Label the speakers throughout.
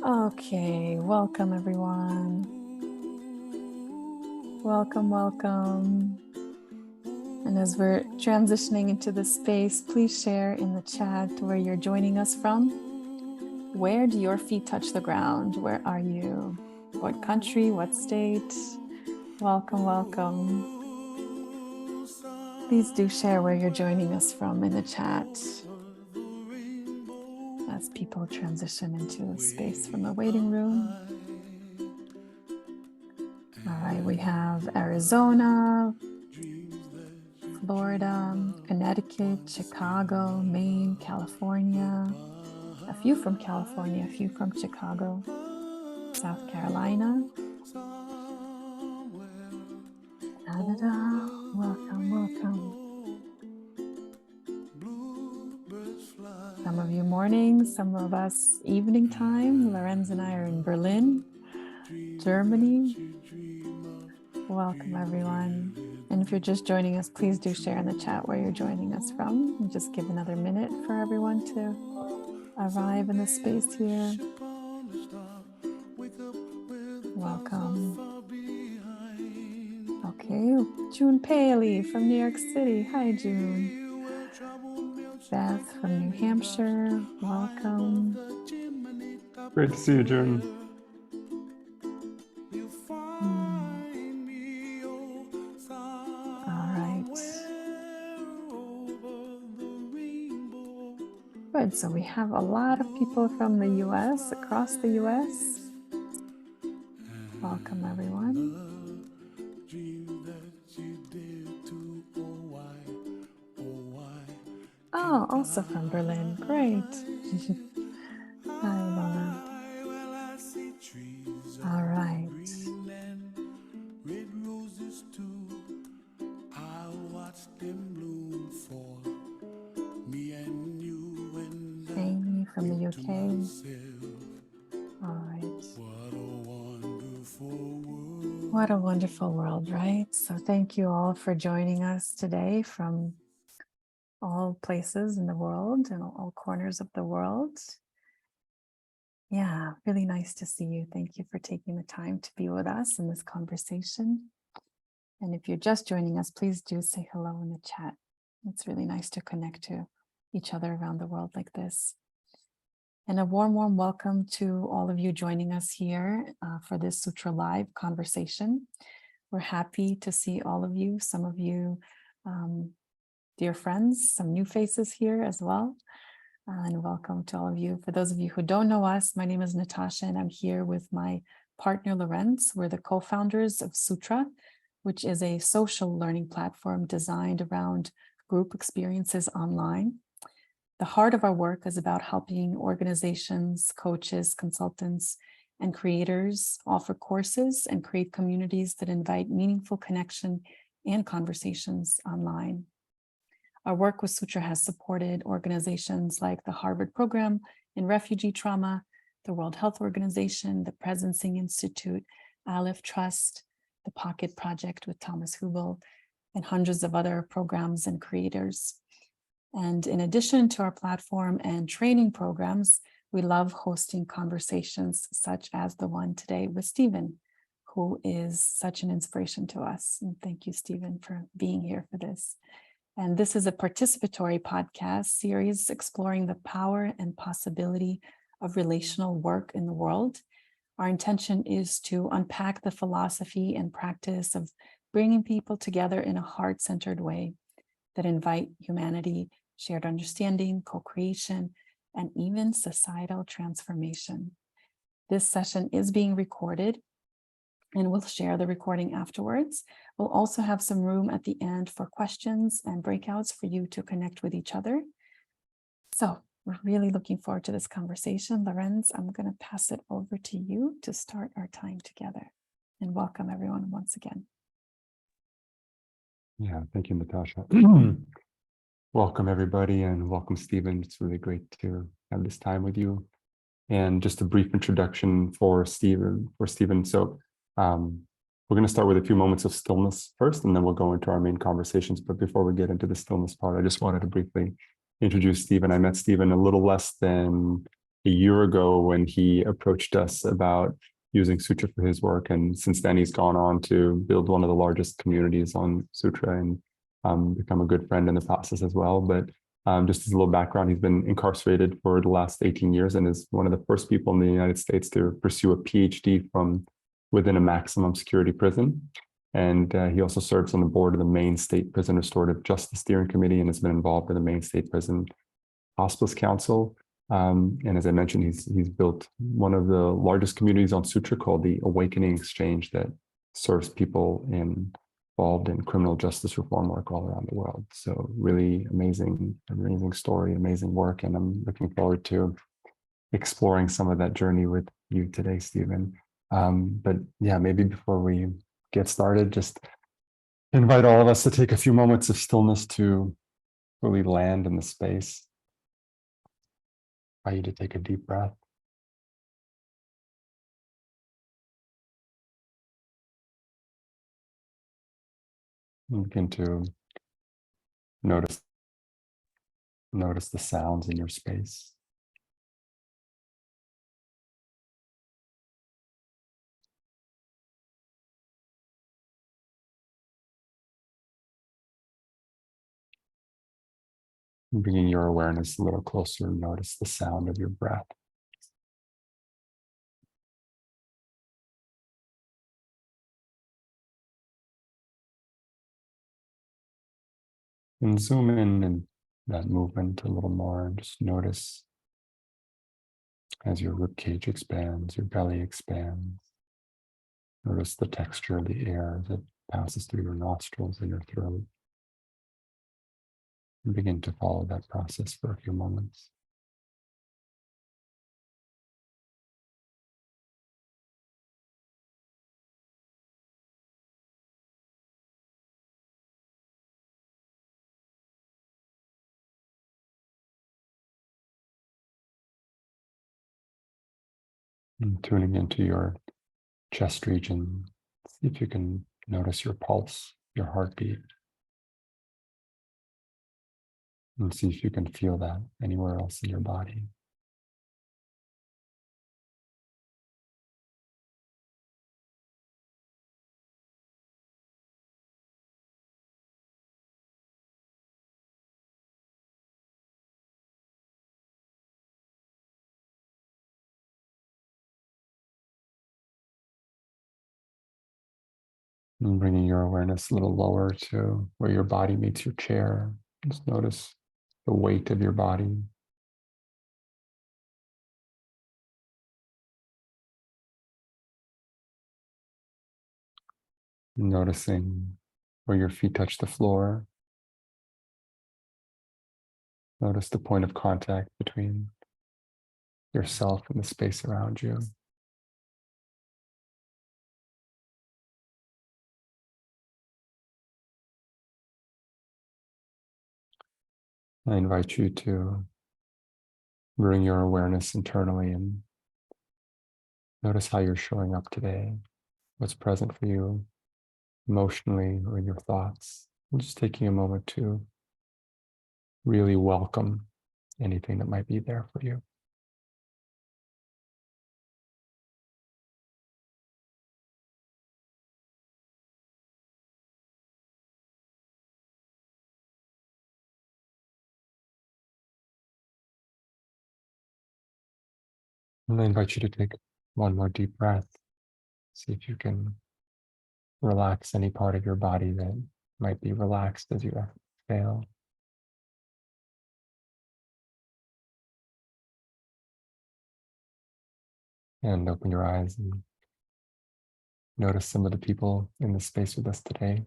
Speaker 1: Okay, welcome everyone. Welcome. And as we're transitioning into this space, please share in the chat where you're joining us from. Where do your feet touch the ground? Where are you? What country? What state? Welcome. Please do share where you're joining us from in the chat as people transition into a space from the waiting room. All right, we have Arizona, Florida, Connecticut, Chicago, Maine, California, a few from California, a few from Chicago, South Carolina, Canada. Welcome. Some of you morning, some of us evening time. Lorenz and I are in Berlin, Germany. Welcome everyone. And if you're just joining us, please do share in the chat where you're joining us from. And just give another minute for everyone to arrive in the space here. Welcome. Okay, June Paley from New York City. Hi, June. Beth from New Hampshire. Welcome.
Speaker 2: Great to see you, June. Good, so we have a lot of people from the US, across the US. Welcome everyone. Oh, also from Berlin, great. Hi, Lona. All right. Amy from the UK. All right. What a wonderful world, right? So thank you all for joining us today from all places in the world and all corners of the world. Yeah, really nice to see you. Thank you for taking the time to be with us in this conversation. And if you're just joining us, please do say hello in the chat. It's really nice to connect to each other around the world like this. And a warm welcome to all of you joining us here for this Sutra Live conversation. We're happy to see all of you, some of you dear friends, some new faces here as well. And welcome to all of you. For those of you who don't know us, my name is Natasha and I'm here with my partner Lorenz. We're the co-founders of Sutra, which is a social learning platform designed around group experiences online. The heart of our work is about helping organizations, coaches, consultants, and creators offer courses and create communities that invite meaningful connection and conversations online. Our work with Sutra has supported organizations like the Harvard Program in Refugee Trauma, the World Health Organization, the Presencing Institute, Aleph Trust, the Pocket Project with Thomas Hubel, and hundreds of other programs and creators. And in addition to our platform and training programs, we love hosting conversations such as the one today with Stephen, who is such an inspiration to us. And thank you, Stephen, for being here for this. And this is a participatory podcast series exploring the power and possibility of relational work in the world. Our intention is to unpack the philosophy and practice of bringing people together in a heart-centered way that invite humanity, shared understanding, co-creation, and even societal transformation. This session is being recorded, and we'll share the recording afterwards. We'll also have some room at the end for questions and breakouts for you to connect with each other. So we're really looking forward to this conversation. Lorenz, I'm going to pass it over to you to start our time together. And welcome everyone once again. Yeah, thank you, Natasha. Welcome everybody and welcome Stephen. It's really great to have this time with you. And just a brief introduction for Stephen. So we're going to start with a few moments of stillness first, and then we'll go into our main conversations. But before we get into the stillness part, I just wanted to briefly introduce Stephen. I met Stephen a little less than
Speaker 3: a year ago when he approached us about using Sutra for his work. And since then, he's gone on to build one of the largest communities on Sutra and become a good friend in the process as well. But just as a little background, he's been incarcerated for the last 18 years and is one of the first people in the United States to pursue a PhD from within a maximum security prison. And he also serves on the board of the Maine State Prison Restorative Justice Steering Committee and has been involved in the Maine State Prison Hospice Council. And as I mentioned, he's built one of the largest communities on Sutra called the Awakening Exchange that serves people involved in criminal justice reform work all around the world. So really amazing story, amazing work. And I'm looking forward to exploring some of that journey with you today, Stephen. But yeah, maybe before we get started, just invite all of us to take a few moments of stillness to really land in the space. Invite you to take a deep breath. And begin to notice the sounds in your space. Bringing your awareness a little closer, notice the sound of your breath. And zoom in that movement a little more and just notice as your ribcage expands, your belly expands. Notice the texture of the air as it passes through your nostrils and your throat. And begin to follow that process for a few moments. And tuning into your chest region, see if you can notice your pulse, your heartbeat, and see if you can feel that anywhere else in your body. And bringing your awareness a little lower to where your body meets your chair. Just notice the weight of your body. Noticing where your feet touch the floor. Notice the point of contact between yourself and the space around you. I invite you to bring your awareness internally and notice how you're showing up today, what's present for you emotionally or in your thoughts. And just taking a moment to really welcome anything that might be there for you. And I invite you to take one more deep breath. See if you can relax any part of your body that might be relaxed as you exhale. And open your eyes and notice some of the people in the space with us today.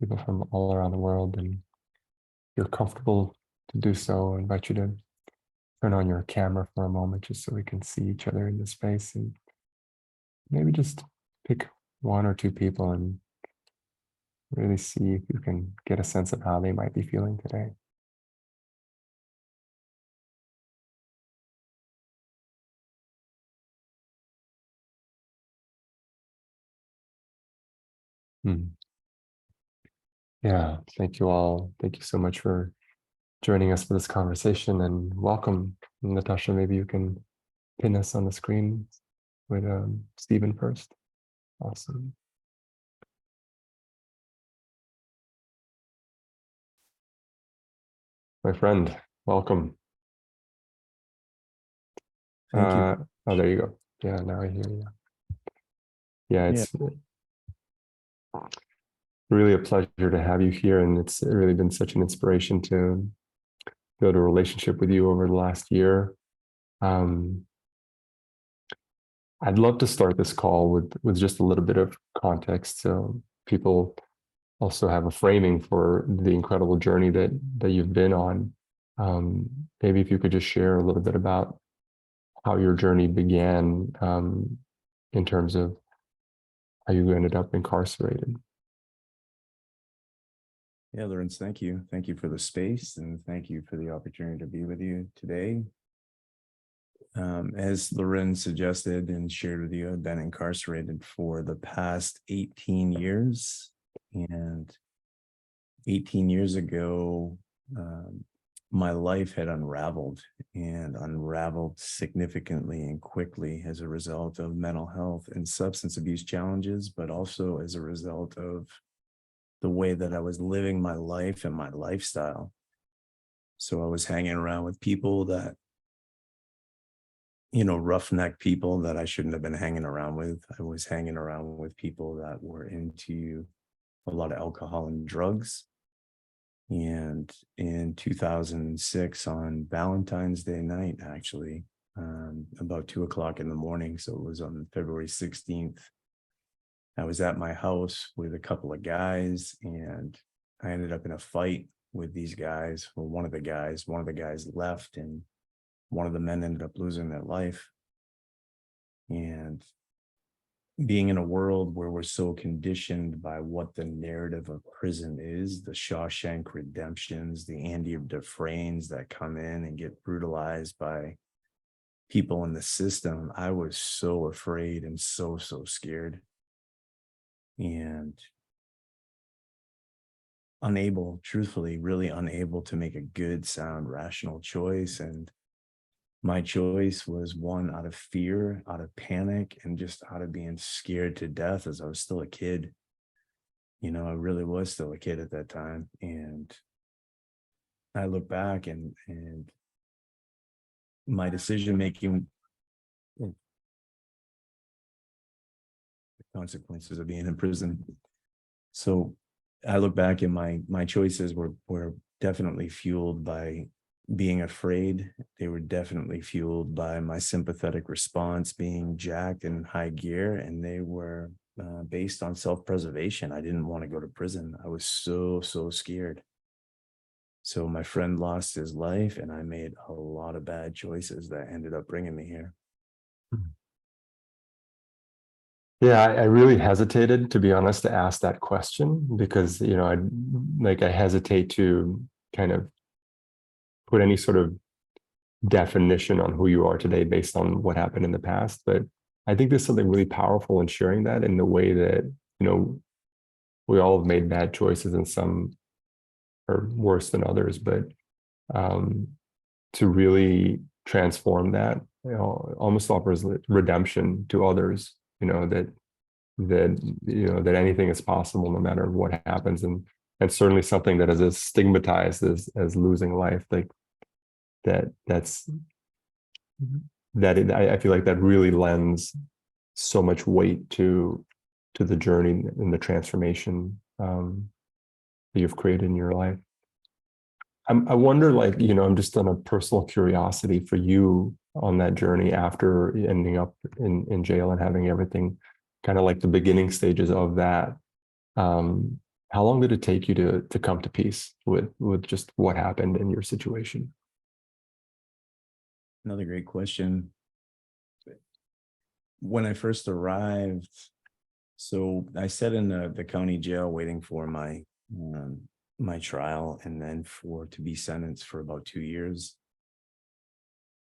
Speaker 3: People from all around the world. And if you're comfortable to do so, I invite you to turn on your camera for a moment just so we can see each other in the space, and maybe just pick one or two people and really see if you can get a sense of how they might be feeling today. Yeah, thank you all. Thank you so much for joining us for this conversation, and welcome. Natasha, maybe you can pin us on the screen with Stephen first. Awesome. My friend, welcome.
Speaker 4: Thank you.
Speaker 3: Oh, there you go. Yeah, now I hear you. Yeah, it's really a pleasure to have you here, and it's really been such an inspiration to build a relationship with you over the last year. I'd love to start this call with just a little bit of context, so people also have a framing for the incredible journey that you've been on. Maybe if you could just share a little bit about how your journey began, in terms of how you ended up incarcerated.
Speaker 4: Yeah, Lorenz, thank you. Thank you for the space, and thank you for the opportunity to be with you today. As Lorenz suggested and shared with you, I've been incarcerated for the past 18 years. And 18 years ago, my life had unraveled significantly and quickly as a result of mental health and substance abuse challenges, but also as a result of the way that I was living my life and my lifestyle. So I was hanging around with people that, roughneck people that I shouldn't have been hanging around with. I was hanging around with people that were into a lot of alcohol and drugs. And in 2006, on Valentine's Day night, actually, about 2:00 in the morning, so it was on February 16th, I was at my house with a couple of guys, and I ended up in a fight with these guys. Well, one of the guys left, and one of the men ended up losing their life. And being in a world where we're so conditioned by what the narrative of prison is, the Shawshank Redemptions, the Andy Dufresnes that come in and get brutalized by people in the system, I was so afraid and so scared. And unable, truthfully, really unable to make a good, sound, rational choice. And my choice was one out of fear, out of panic, and just out of being scared to death as I was still a kid. I really was still a kid at that time. And I look back and my decision making, the consequences of being in prison. So I look back and my choices were definitely fueled by being afraid. They were definitely fueled by my sympathetic response being jacked in high gear, and they were based on self-preservation. I didn't want to go to prison. I was so scared. So my friend lost his life, and I made a lot of bad choices that ended up bringing me here.
Speaker 3: Yeah, I really hesitated, to be honest, to ask that question because, I hesitate to kind of put any sort of definition on who you are today based on what happened in the past. But I think there's something really powerful in sharing that, in the way that, we all have made bad choices, and some are worse than others, but to really transform that, almost offers redemption to others, that anything is possible no matter what happens. And certainly something that is as stigmatized as losing life, like I feel like that really lends so much weight to the journey and the transformation that you've created in your life. I wonder, I'm just on a personal curiosity for you on that journey after ending up in jail and having everything kind of like the beginning stages of that. How long did it take you to come to peace with just what happened in your situation?
Speaker 4: Another great question. When I first arrived, so I sat in the county jail waiting for my trial, and then to be sentenced for about 2 years.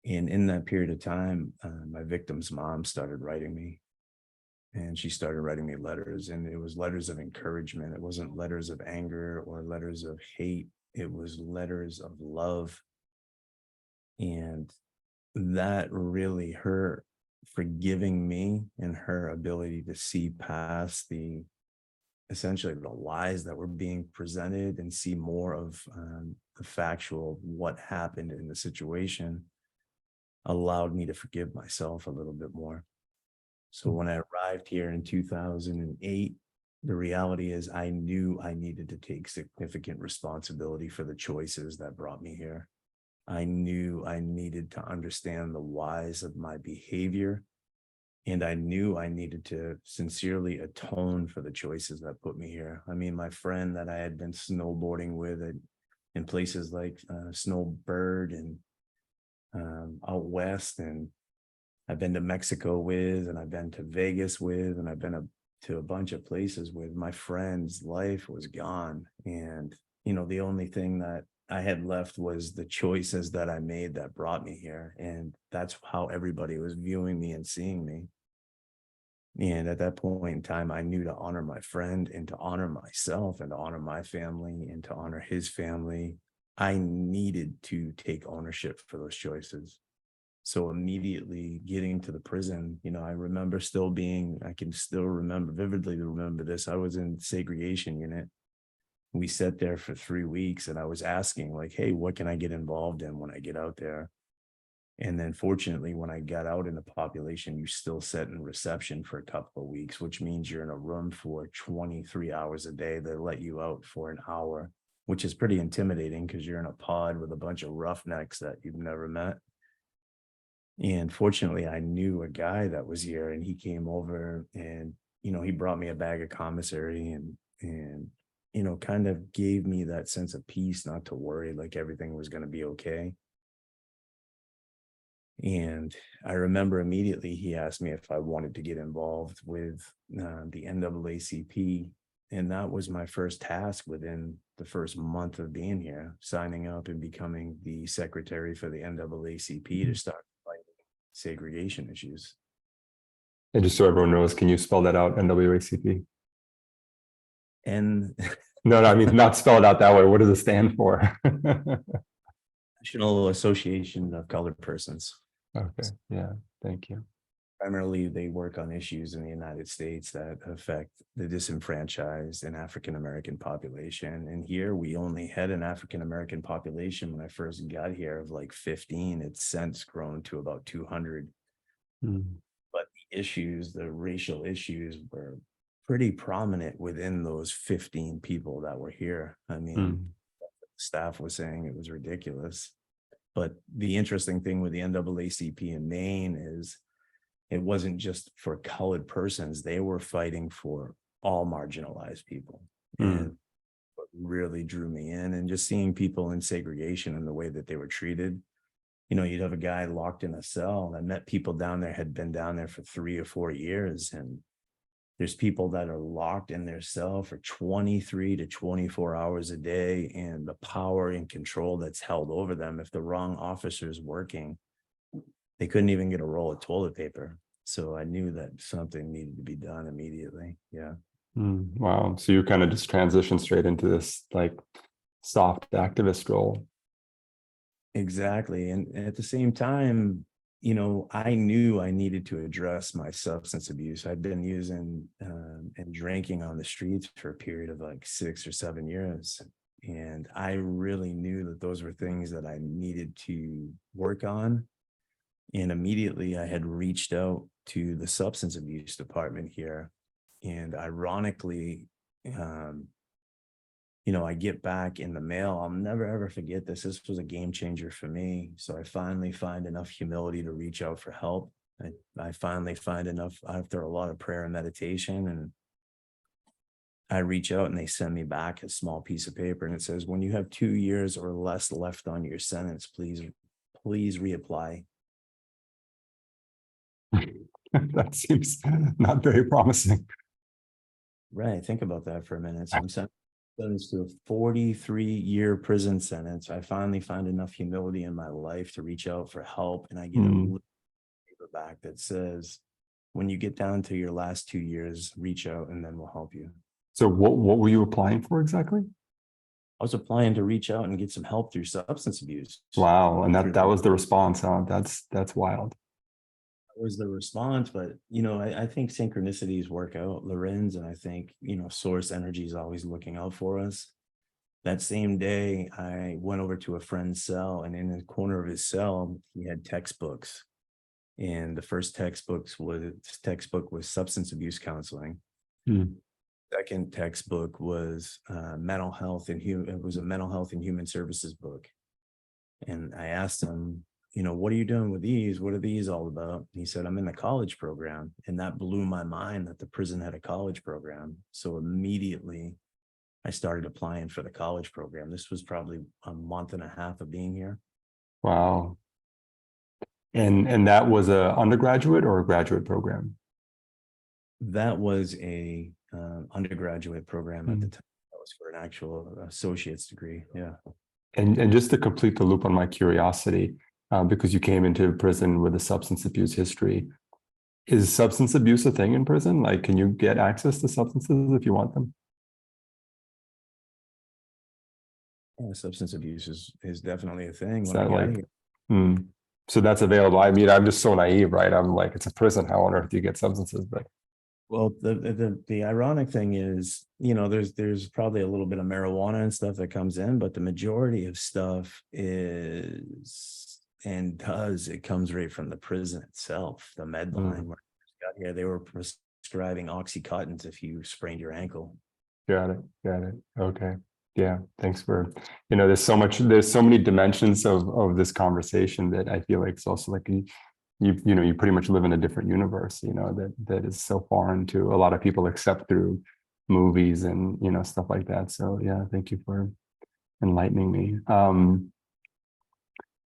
Speaker 4: And in that period of time, my victim's mom started writing me, and she started writing me letters, and it was letters of encouragement. It wasn't letters of anger or letters of hate. It was letters of love. And that really, her forgiving me and her ability to see past essentially the lies that were being presented and see more of the factual what happened in the situation allowed me to forgive myself a little bit more. So when I arrived here in 2008, the reality is I knew I needed to take significant responsibility for the choices that brought me here. I knew I needed to understand the whys of my behavior. And I knew I needed to sincerely atone for the choices that put me here. I mean, my friend that I had been snowboarding with in places like Snowbird and out west, and I've been to Mexico with, and I've been to Vegas with, and I've been to a bunch of places with. My friend's life was gone. And, the only thing that I had left was the choices that I made that brought me here. And that's how everybody was viewing me and seeing me. And at that point in time, I knew to honor my friend and to honor myself and to honor my family and to honor his family, I needed to take ownership for those choices. So immediately getting to the prison, I remember I can still vividly remember this. I was in segregation unit. We sat there for 3 weeks and I was asking like, hey, what can I get involved in when I get out there? And then fortunately, when I got out in the population, you still sit in reception for a couple of weeks, which means you're in a room for 23 hours a day. They let you out for an hour, which is pretty intimidating because you're in a pod with a bunch of roughnecks that you've never met. And fortunately, I knew a guy that was here and he came over and, he brought me a bag of commissary and kind of gave me that sense of peace, not to worry, like everything was going to be okay. And I remember immediately he asked me if I wanted to get involved with the NAACP. And that was my first task within the first month of being here, signing up and becoming the secretary for the NAACP to start fighting segregation issues.
Speaker 3: And just so everyone knows, can you spell that out, NAACP?
Speaker 4: And
Speaker 3: No, I mean, not spell it out that way. What does it stand for?
Speaker 4: National Association of Colored Persons.
Speaker 3: Okay, yeah, thank you.
Speaker 4: Primarily, they work on issues in the United States that affect the disenfranchised and African-American population. And here we only had an African-American population when I first got here of like 15. It's since grown to about 200. But the issues, the racial issues, were pretty prominent within those 15 people that were here. I mean, staff was saying it was ridiculous. But the interesting thing with the NAACP in Maine is it wasn't just for colored persons. They were fighting for all marginalized people. And what really drew me in, and just seeing people in segregation and the way that they were treated. You'd have a guy locked in a cell, and I met people down there, had been down there for 3 or 4 years. And there's people that are locked in their cell for 23 to 24 hours a day, and the power and control that's held over them. If the wrong officer's working, they couldn't even get a roll of toilet paper. So I knew that something needed to be done immediately. Yeah.
Speaker 3: Wow. So you kind of just transitioned straight into this like soft activist role.
Speaker 4: Exactly. And at the same time, I knew I needed to address my substance abuse. I'd been using and drinking on the streets for a period of like 6 or 7 years. And I really knew that those were things that I needed to work on. And immediately I had reached out to the substance abuse department here. And ironically, I get back in the mail. I'll never, ever forget this. This was a game changer for me. So I finally find enough humility to reach out for help. I finally find enough after a lot of prayer and meditation. And I reach out and they send me back a small piece of paper. And it says, when you have 2 years or less left on your sentence, please reapply.
Speaker 3: That seems not very promising.
Speaker 4: Right. Think about that for a minute. So I'm sentenced to a 43-year prison sentence. I finally find enough humility in my life to reach out for help. And I get a little paper back that says, when you get down to your last 2 years, reach out and then we'll help you.
Speaker 3: So what were you applying for exactly?
Speaker 4: was applying to reach out and get some help through substance abuse.
Speaker 3: Wow. And that was the response, huh? That's wild.
Speaker 4: Was the response, but I think synchronicities work out, Lorenz, and I think source energy is always looking out for us. That same day I went over to a friend's cell, and in the corner of his cell he had textbooks, and the first textbook was substance abuse counseling. Second textbook was mental health and it was a mental health and human services book. And I asked him, what are you doing with these? What are these all about? He said, I'm in the college program. And that blew my mind that the prison had a college program. So immediately I started applying for the college program. This was probably a month and a half of being here.
Speaker 3: Wow. And that was a undergraduate or a graduate program?
Speaker 4: That was a undergraduate program at the time. That was for an actual associate's degree. Yeah.
Speaker 3: And just to complete the loop on my curiosity, because you came into prison with a substance abuse history, is substance abuse a thing in prison? Like, can you get access to substances if you want them?
Speaker 4: Yeah, substance abuse is definitely a thing.
Speaker 3: Is
Speaker 4: When I
Speaker 3: that
Speaker 4: got
Speaker 3: like,
Speaker 4: here.
Speaker 3: So that's available. I mean, I'm just so naive, right? I'm like, it's a prison. How on earth do you get substances? But
Speaker 4: Well, the ironic thing is, there's probably a little bit of marijuana and stuff that comes in, but the majority of stuff it comes right from the prison itself. The Medline, where I got here, they were prescribing Oxycontins if you sprained your ankle.
Speaker 3: got it. Okay. Yeah. Thanks for, there's so many dimensions of this conversation that I feel like it's also like you pretty much live in a different universe, that is so foreign to a lot of people except through movies and, stuff like that. So yeah, thank you for enlightening me.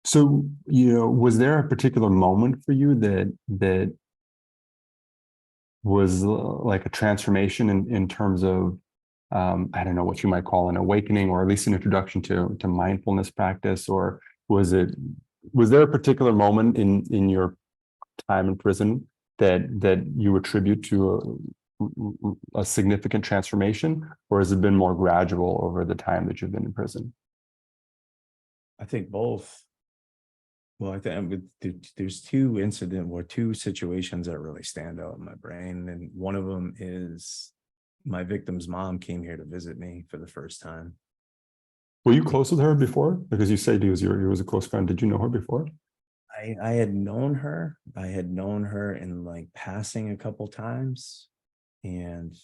Speaker 3: So, was there a particular moment for you that was like a transformation in terms of, I don't know what you might call an awakening, or at least an introduction to mindfulness practice? Or was there a particular moment in your time in prison that you attribute to a significant transformation, or has it been more gradual over the time that you've been in prison?
Speaker 4: I think both. Well, I think there's two situations that really stand out in my brain. And one of them is my victim's mom came here to visit me for the first time.
Speaker 3: Were you close with her before? Because you said he was a close friend. Did you know her before?
Speaker 4: I had known her. I had known her in like passing a couple times. And,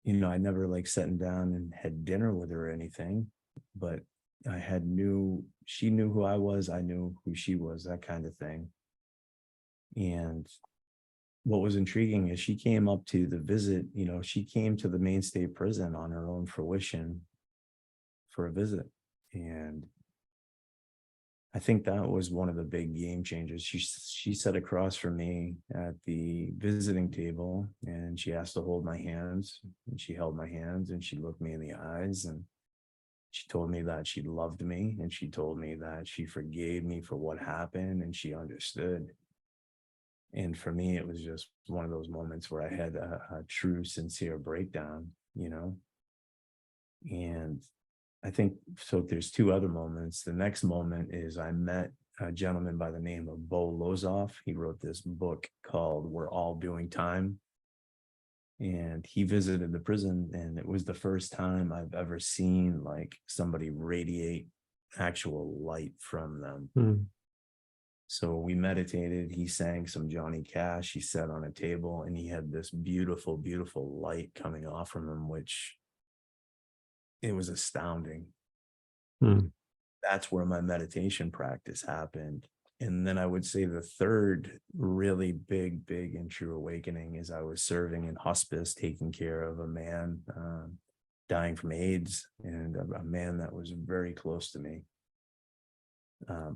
Speaker 4: I never like sitting down and had dinner with her or anything, but she knew who I was. I knew who she was, that kind of thing. And what was intriguing is she came up to the visit, she came to the main state prison on her own fruition for a visit. And I think that was one of the big game changers. She sat across from me at the visiting table, and she asked to hold my hands, and she held my hands, and she looked me in the eyes, and she told me that she loved me, and she told me that she forgave me for what happened, and she understood. And for me, it was just one of those moments where I had a true, sincere breakdown, and I think so. There's two other moments. The next moment is I met a gentleman by the name of Bo Lozoff. He wrote this book called We're All Doing Time. And he visited the prison, and it was the first time I've ever seen like somebody radiate actual light from them. So we meditated. He sang some Johnny Cash. He sat on a table, and he had this beautiful, beautiful light coming off from him, which it was astounding. That's where my meditation practice happened. And then I would say the third really big and true awakening is I was serving in hospice, taking care of a man dying from AIDS, and a man that was very close to me,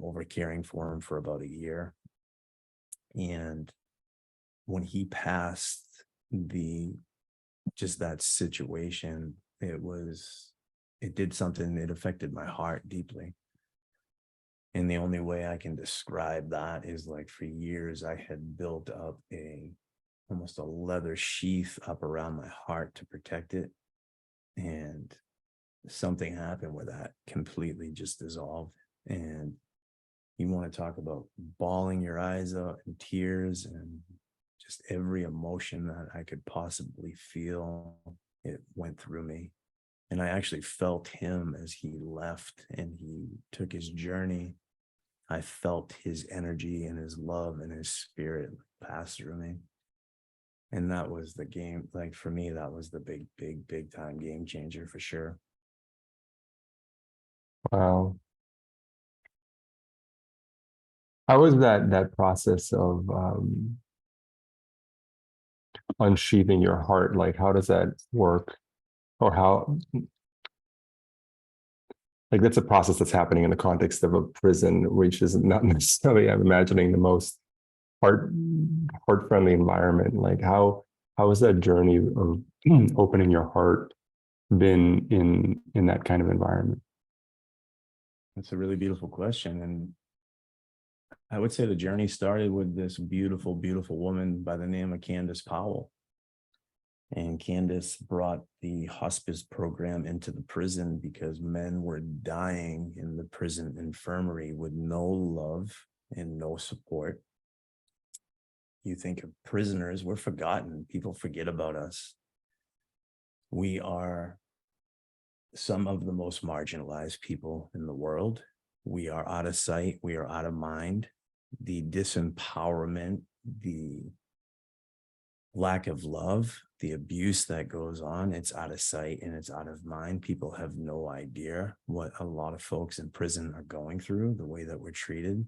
Speaker 4: over caring for him for about a year. And when he passed, that situation, it did something. It affected my heart deeply. And the only way I can describe that is like for years, I had built up almost a leather sheath up around my heart to protect it. And something happened where that completely just dissolved. And you want to talk about bawling your eyes out in tears and just every emotion that I could possibly feel, it went through me. And I actually felt him as he left and he took his journey. I felt his energy and his love and his spirit pass through me. And that was the game. Like for me, that was the big time game changer for sure.
Speaker 3: Wow. How was that process of unsheathing your heart? Like, how does that work? Or how, like, that's a process that's happening in the context of a prison, which is not necessarily, I'm imagining, the most heart-friendly environment. Like, how has that journey of opening your heart been in that kind of environment?
Speaker 4: That's a really beautiful question. And I would say the journey started with this beautiful, beautiful woman by the name of Candace Powell. And Candace brought the hospice program into the prison because men were dying in the prison infirmary with no love and no support. You think of prisoners, we're forgotten. People forget about us. We are some of the most marginalized people in the world. We are out of sight. We are out of mind. The disempowerment, the lack of love, the abuse that goes on, it's out of sight and it's out of mind. People have no idea what a lot of folks in prison are going through, the way that we're treated.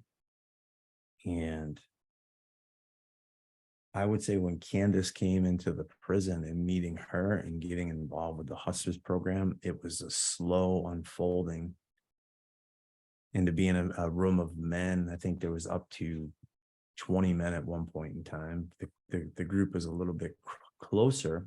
Speaker 4: And I would say when Candace came into the prison and meeting her and getting involved with the hospice program, it was a slow unfolding. And to be in a room of men, I think there was up to 20 men at one point in time. The group was a little bit closer,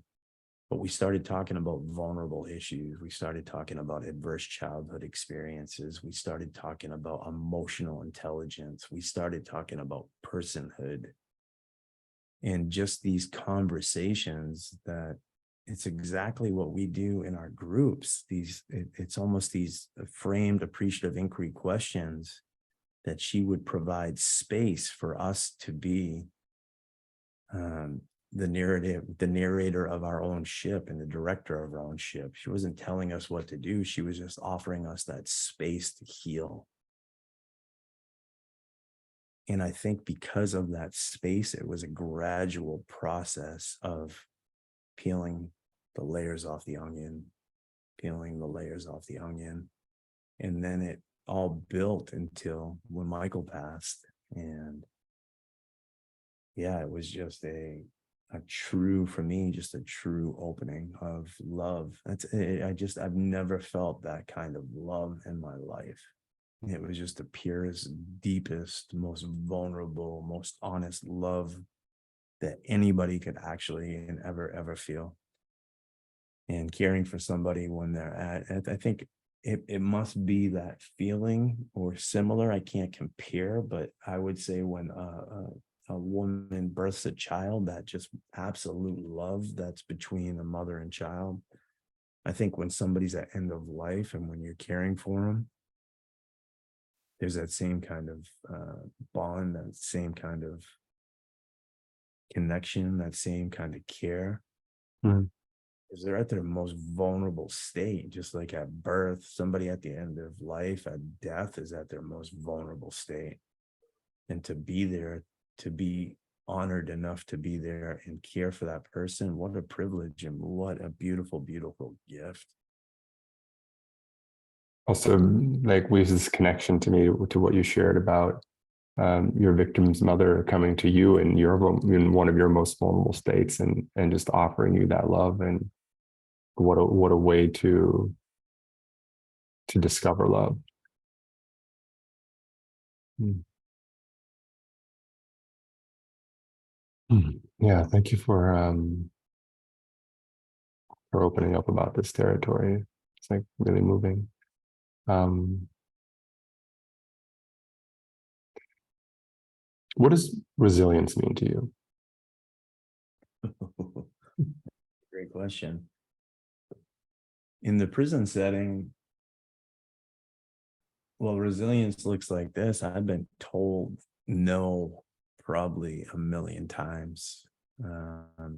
Speaker 4: but we started talking about vulnerable issues. We started talking about adverse childhood experiences. We started talking about emotional intelligence. We started talking about personhood. And just these conversations that it's exactly what we do in our groups. It's almost these framed appreciative inquiry questions that she would provide space for us to be the narrator of our own ship and the director of our own ship. She wasn't telling us what to do. She was just offering us that space to heal. And I think because of that space, it was a gradual process of peeling the layers off the onion, peeling the layers off the onion. And then it all built until when Michael passed. And yeah, it was just a true, for me, just a true opening of love. I've never felt that kind of love in my life. It was just the purest, deepest, most vulnerable, most honest love that anybody could actually and ever feel. And caring for somebody when they're at, I think it must be that feeling or similar. I can't compare, but I would say when a woman births a child, that just absolute love that's between a mother and child. I think when somebody's at end of life and when you're caring for them, there's that same kind of bond, that same kind of connection, that same kind of care.
Speaker 3: Mm-hmm.
Speaker 4: Because they're at their most vulnerable state, just like at birth, somebody at the end of life, at death, is at their most vulnerable state. And to be there, to be honored enough to be there and care for that person, what a privilege and what a beautiful, beautiful gift.
Speaker 3: Also, like, weaves this connection to me to what you shared about your victim's mother coming to you in one of your most vulnerable states and just offering you that love. And what a way to discover love. Yeah, thank you for opening up about this territory. It's like really moving. What does resilience mean to you?
Speaker 4: Great question. In the prison setting, well, resilience looks like this. I've been told no probably a million times.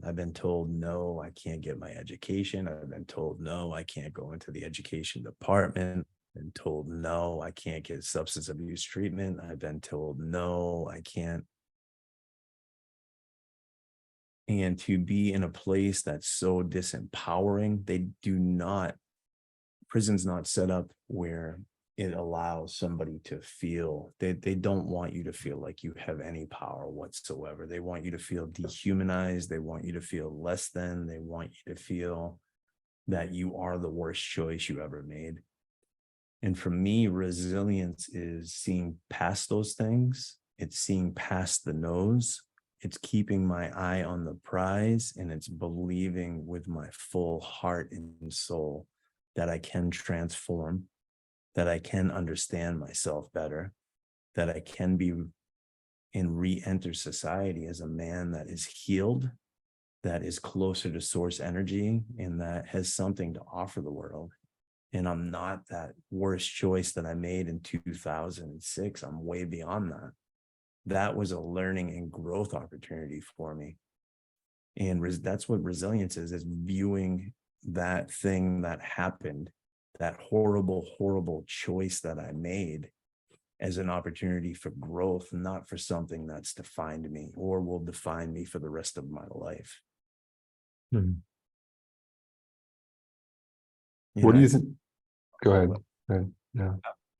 Speaker 4: I've been told no, I can't get my education. I've been told no, I can't go into the education department. I've been told no, I can't get substance abuse treatment. I've been told no, I can't. And to be in a place that's so disempowering, prison's not set up where it allows somebody to feel, they don't want you to feel like you have any power whatsoever. They want you to feel dehumanized. They want you to feel less than. They want you to feel that you are the worst choice you ever made. And for me, resilience is seeing past those things. It's seeing past the no's. It's keeping my eye on the prize, and it's believing with my full heart and soul that I can transform, that I can understand myself better, that I can be and re-enter society as a man that is healed, that is closer to source energy, and that has something to offer the world. And I'm not that worst choice that I made in 2006. I'm way beyond that. That was a learning and growth opportunity for me. And that's what resilience is viewing that thing that happened, that horrible, horrible choice that I made, as an opportunity for growth, not for something that's defined me or will define me for the rest of my life.
Speaker 3: Mm-hmm. What do you think? Go ahead. Go ahead. Yeah.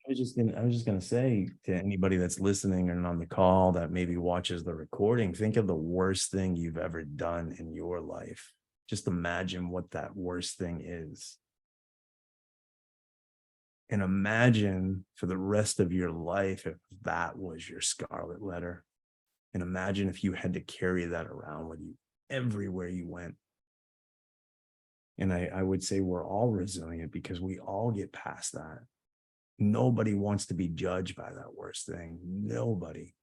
Speaker 4: I was just gonna say to anybody that's listening and on the call that maybe watches the recording, think of the worst thing you've ever done in your life. Just imagine what that worst thing is. And imagine for the rest of your life if that was your scarlet letter. And imagine if you had to carry that around with you everywhere you went. And I would say we're all resilient because we all get past that. Nobody wants to be judged by that worst thing. Nobody.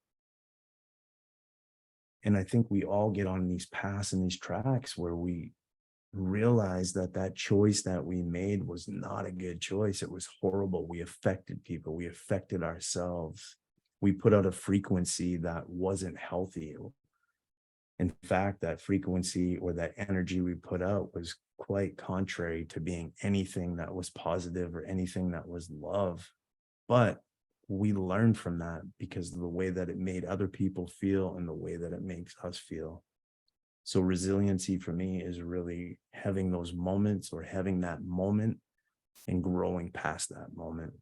Speaker 4: And I think we all get on these paths and these tracks where we realize that that choice that we made was not a good choice. It was horrible. We affected people. We affected ourselves. We put out a frequency that wasn't healthy. In fact, that frequency or that energy we put out was quite contrary to being anything that was positive or anything that was love. But we learned from that because of the way that it made other people feel and the way that it makes us feel. So resiliency for me is really having those moments or having that moment and growing past that moment.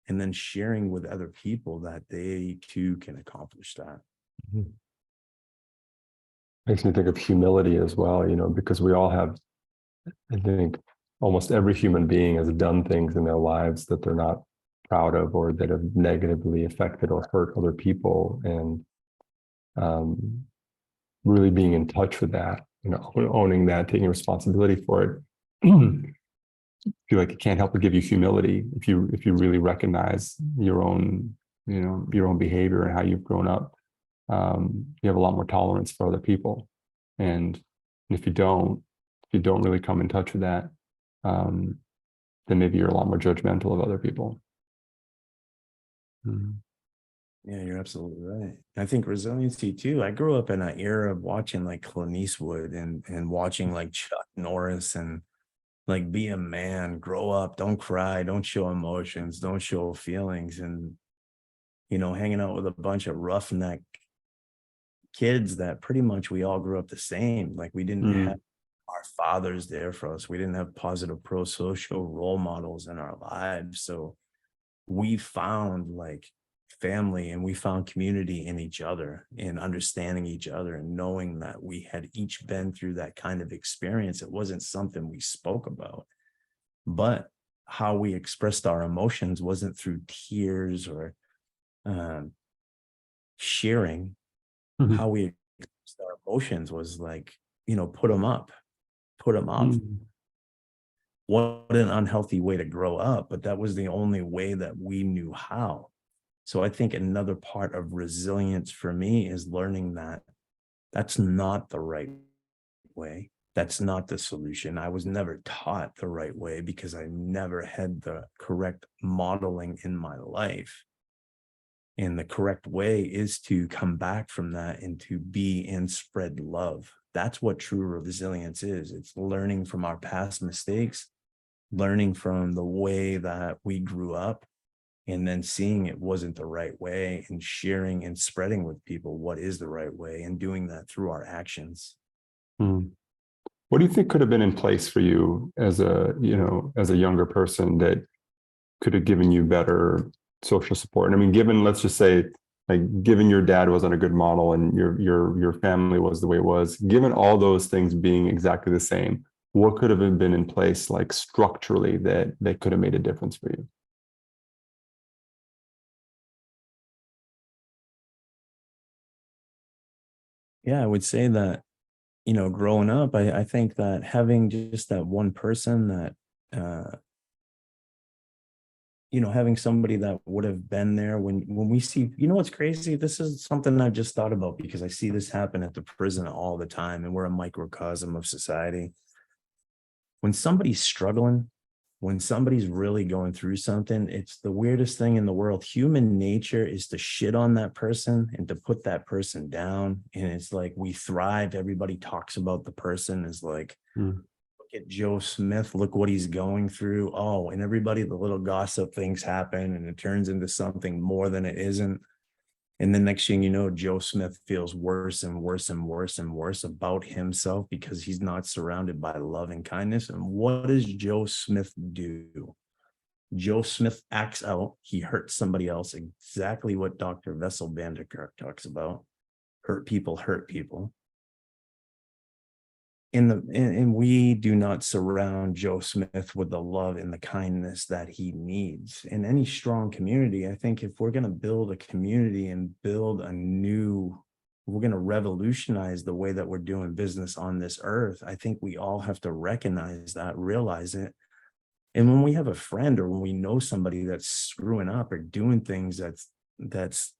Speaker 4: And then sharing with other people that they too can accomplish that.
Speaker 3: Mm-hmm. Makes me think of humility as well, because we all have, I think almost every human being has done things in their lives that they're not proud of or that have negatively affected or hurt other people. And really being in touch with that, owning that, taking responsibility for it. I feel like it can't help but give you humility if you really recognize your own, your own behavior and how you've grown up. You have a lot more tolerance for other people, and if you don't really come in touch with that, then maybe you're a lot more judgmental of other people. Mm-hmm.
Speaker 4: Yeah, you're absolutely right. I think resiliency too. I grew up in an era of watching like Clint Eastwood and watching like Chuck Norris and like be a man, grow up, don't cry, don't show emotions, don't show feelings, and hanging out with a bunch of roughneck kids that pretty much we all grew up the same. Like we didn't have our fathers there for us. We didn't have positive pro-social role models in our lives. So we found like family and we found community in each other and understanding each other and knowing that we had each been through that kind of experience. It wasn't something we spoke about, but how we expressed our emotions wasn't through tears or sharing.
Speaker 3: Mm-hmm.
Speaker 4: How we expressed our emotions was like, put them up. Mm-hmm. What an unhealthy way to grow up, but that was the only way that we knew how. So I think another part of resilience for me is learning that that's not the right way. That's not the solution. I was never taught the right way because I never had the correct modeling in my life. And the correct way is to come back from that and to be and spread love. That's what true resilience is. It's learning from our past mistakes, learning from the way that we grew up, and then seeing it wasn't the right way and sharing and spreading with people what is the right way and doing that through our actions.
Speaker 3: What do you think could have been in place for you as a, as a younger person that could have given you better social support? I mean, given, let's just say, like, given your dad wasn't a good model and your family was the way it was, given all those things being exactly the same, what could have been in place, like structurally, that could have made a difference for you?
Speaker 4: Yeah, I would say that, growing up, I think that having just that one person that, having somebody that would have been there when we see, what's crazy? This is something I've just thought about because I see this happen at the prison all the time, and we're a microcosm of society. When somebody's struggling, when somebody's really going through something, it's the weirdest thing in the world. Human nature is to shit on that person and to put that person down. And it's like we thrive. Everybody talks about the person as like, look at Joe Smith, look what he's going through. Oh, and everybody, the little gossip things happen and it turns into something more than it isn't. And the next thing you know, Joe Smith feels worse and worse and worse and worse about himself because he's not surrounded by love and kindness. And what does Joe Smith do? Joe Smith acts out. He hurts somebody else. Exactly what Dr. Vessel Vanderkirk talks about. Hurt people hurt people. And we do not surround Joe Smith with the love and the kindness that he needs. In any strong community, I think if we're going to build a community and build we're going to revolutionize the way that we're doing business on this earth, I think we all have to recognize that, realize it. And when we have a friend or when we know somebody that's screwing up or doing things that's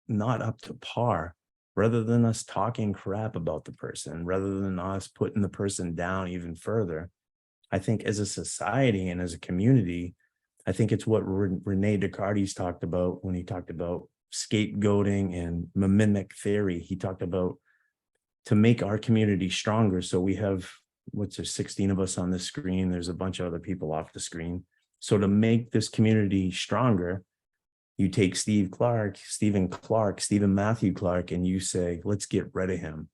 Speaker 4: not up to par, rather than us talking crap about the person, rather than us putting the person down even further, I think as a society and as a community, I think it's what Rene Descartes talked about when he talked about scapegoating and mimic theory. He talked about to make our community stronger. So we have, 16 of us on this screen. There's a bunch of other people off the screen. So to make this community stronger, you take Stephen Mathew Clark, and you say, let's get rid of him.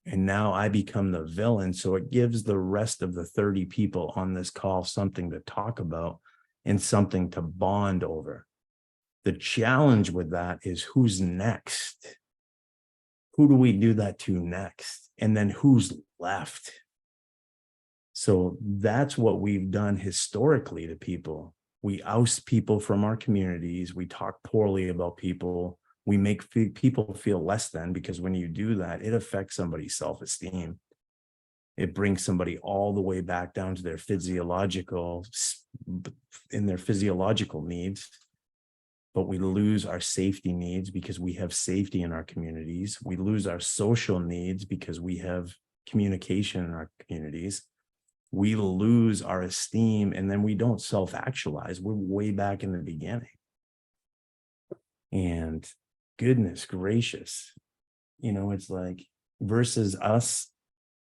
Speaker 4: And now I become the villain. So it gives the rest of the 30 people on this call something to talk about and something to bond over. The challenge with that is who's next? Who do we do that to next? And then who's left? So that's what we've done historically to people. We oust people from our communities. We talk poorly about people. We make people feel less than, because when you do that, it affects somebody's self-esteem. It brings somebody all the way back down to their physiological needs. But we lose our safety needs because we have safety in our communities. We lose our social needs because we have communication in our communities. We lose our esteem, and then we don't self-actualize. We're way back in the beginning. And goodness gracious, it's like, versus us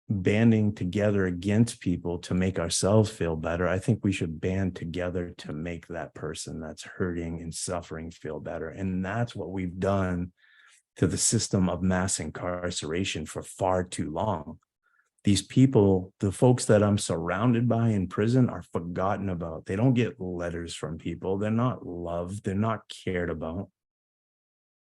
Speaker 4: banding together against people to make ourselves feel better, I think we should band together to make that person that's hurting and suffering feel better. And that's what we've done to the system of mass incarceration for far too long. These people, the folks that I'm surrounded by in prison, are forgotten about. They don't get letters from people. They're not loved. They're not cared about.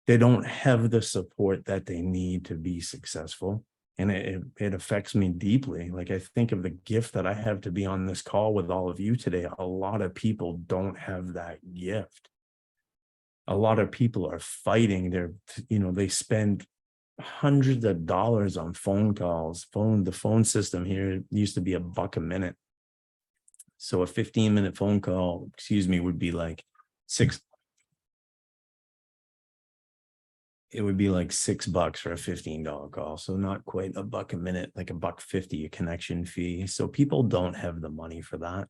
Speaker 4: They don't have the support that they need to be successful. And it affects me deeply. Like, I think of the gift that I have to be on this call with all of you today. A lot of people don't have that gift. A lot of people are fighting. They spend hundreds of dollars on phone calls. The phone system here used to be $1 a minute. So a 15-minute phone call, would be like it would be like $6 for a $15 call. So not quite a buck a minute, like $1.50 a connection fee. So people don't have the money for that.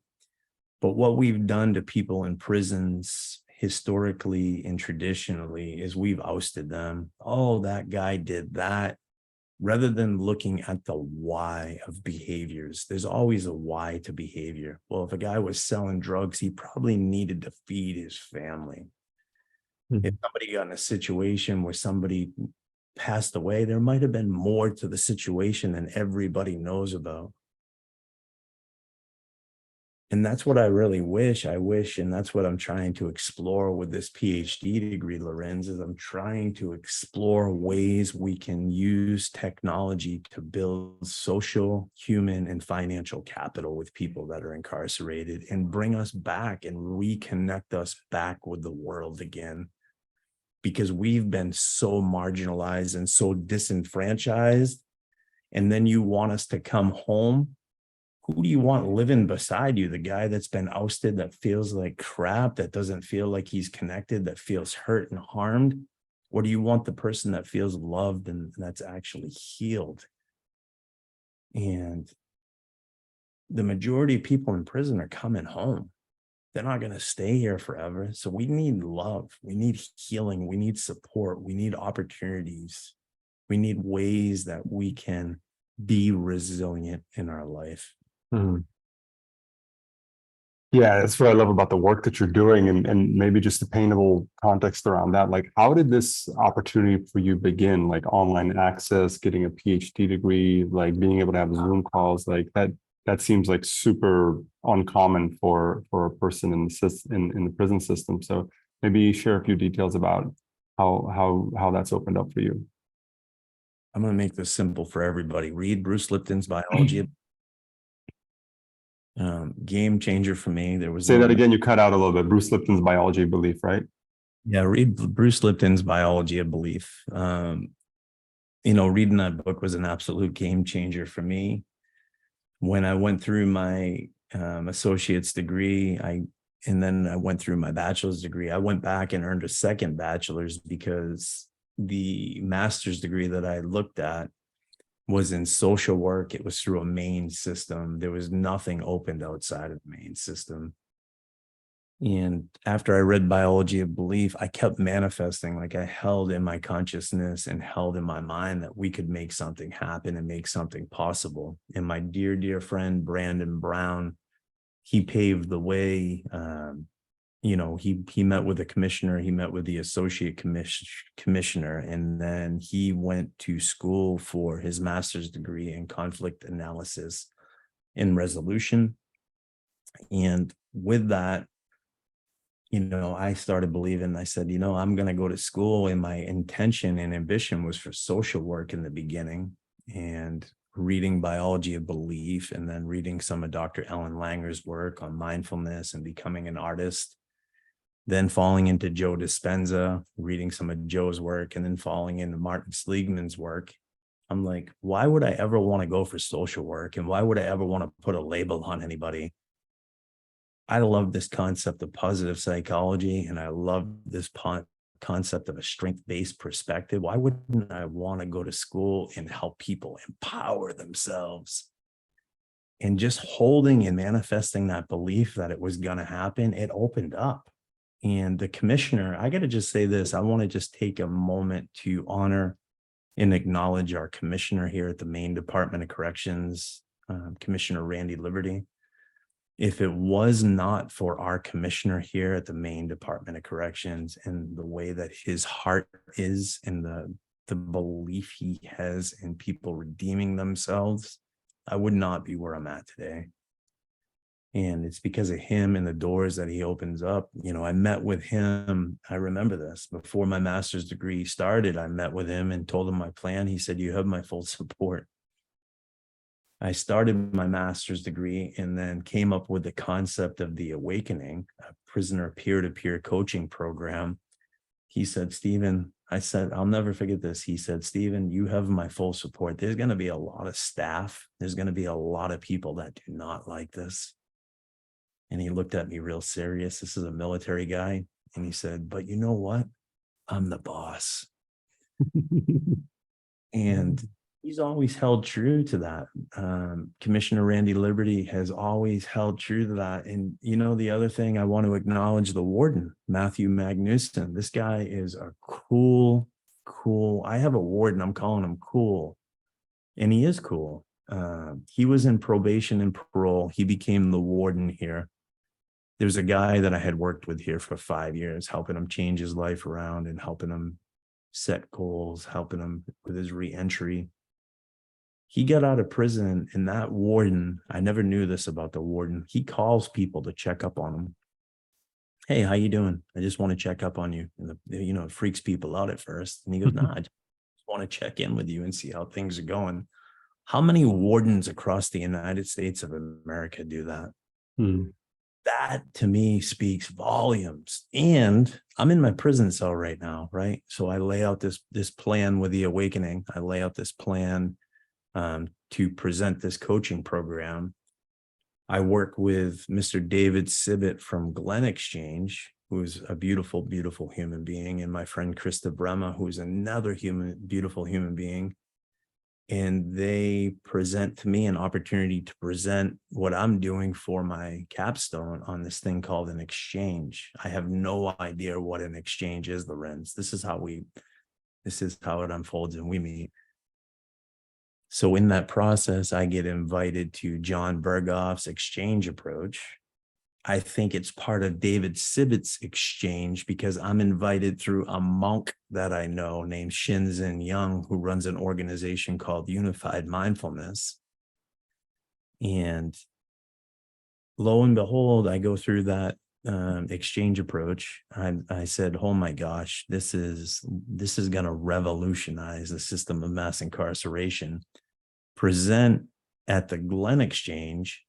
Speaker 4: But what we've done to people in prisons historically and traditionally is we've ousted them. Oh, that guy did that. Rather than looking at the why of behaviors, there's always a why to behavior. Well, if a guy was selling drugs, he probably needed to feed his family. If somebody got in a situation where somebody passed away, there might have been more to the situation than everybody knows about. And that's what I really wish. And that's what I'm trying to explore with this PhD degree, Lorenz, is I'm trying to explore ways we can use technology to build social, human, and financial capital with people that are incarcerated and bring us back and reconnect us back with the world again. Because we've been so marginalized and so disenfranchised. And then you want us to come home. Who do you want living beside you? The guy that's been ousted, that feels like crap, that doesn't feel like he's connected, that feels hurt and harmed? Or do you want the person that feels loved and that's actually healed? And the majority of people in prison are coming home. They're not going to stay here forever. So we need love. We need healing. We need support. We need opportunities. We need ways that we can be resilient in our life.
Speaker 3: Yeah, that's what I love about the work that you're doing, and maybe just the paintable context around that. Like, how did this opportunity for you begin? Like online access, getting a PhD degree, like being able to have Zoom calls, like that seems like super uncommon for a person in the prison system. So maybe share a few details about how that's opened up for you.
Speaker 4: I'm going to make this simple for everybody. Read Bruce Lipton's Biology. Game changer for me. There was
Speaker 3: Say that again. You cut out a little bit. Bruce Lipton's Biology of Belief, right?
Speaker 4: Yeah, read Bruce Lipton's Biology of Belief. Reading that book was an absolute game changer for me. When I went through my associate's degree, and then I went through my bachelor's degree, I went back and earned a second bachelor's because the master's degree that I looked at was in social work. It was through a main system. There was nothing opened outside of the main system. And after I read Biology of Belief, I kept manifesting, like I held in my consciousness and held in my mind that we could make something happen and make something possible. And my dear, dear friend, Brandon Brown, he paved the way. He met with the commissioner, he met with the associate commissioner, and then he went to school for his master's degree in conflict analysis and resolution. And with that, I started believing, I said, I'm going to go to school, and my intention and ambition was for social work in the beginning, and reading Biology of Belief, and then reading some of Dr. Ellen Langer's work on mindfulness and becoming an artist. Then falling into Joe Dispenza, reading some of Joe's work, and then falling into Martin Seligman's work. I'm like, why would I ever want to go for social work? And why would I ever want to put a label on anybody? I love this concept of positive psychology, and I love this concept of a strength-based perspective. Why wouldn't I want to go to school and help people empower themselves? And just holding and manifesting that belief that it was going to happen, it opened up. And the commissioner, I got to just say this, I want to just take a moment to honor and acknowledge our commissioner here at the Maine Department of Corrections, Commissioner Randy Liberty. If it was not for our commissioner here at the Maine Department of Corrections and the way that his heart is and the belief he has in people redeeming themselves, I would not be where I'm at today. And it's because of him and the doors that he opens up. I met with him. I remember this before my master's degree started. I met with him and told him my plan. He said, "You have my full support." I started my master's degree and then came up with the concept of the Awakening, a prisoner peer-to-peer coaching program. He said, "Stephen," I said, "I'll never forget this." He said, "Stephen, you have my full support. There's going to be a lot of staff. There's going to be a lot of people that do not like this." And he looked at me real serious. This is a military guy. And he said, "But you know what? I'm the boss." And he's always held true to that. Commissioner Randy Liberty has always held true to that. And, you know, the other thing, I want to acknowledge the warden, Mathew Magnuson. This guy is a cool, I have a warden, I'm calling him cool. And he is cool. He was in probation and parole. He became the warden here. There's a guy that I had worked with here for 5 years, helping him change his life around and helping him set goals, helping him with his reentry. He got out of prison, and that warden, I never knew this about the warden. He calls people to check up on him. Hey, how you doing? I just want to check up on you. And it freaks people out at first. And he goes, nah, I just want to check in with you and see how things are going. How many wardens across the United States of America do that? That to me speaks volumes. And I'm in my prison cell right now, right? So I lay out this plan with the awakening. I lay out this plan to present this coaching program. I work with Mr. David Sibbett from Glen Exchange, who's a beautiful, beautiful human being, and my friend Krista Brema, who's another beautiful human being. And they present to me an opportunity to present what I'm doing for my capstone on this thing called an exchange. I have no idea what an exchange is, Lorenz. This is how it unfolds and we meet. So in that process, I get invited to John Berghoff's exchange approach. I think it's part of David Sibbett's exchange because I'm invited through a monk that I know named Shinzen Young, who runs an organization called Unified Mindfulness. And lo and behold, I go through that exchange approach. I said, oh my gosh, this is going to revolutionize the system of mass incarceration. Present at the Glen Exchange.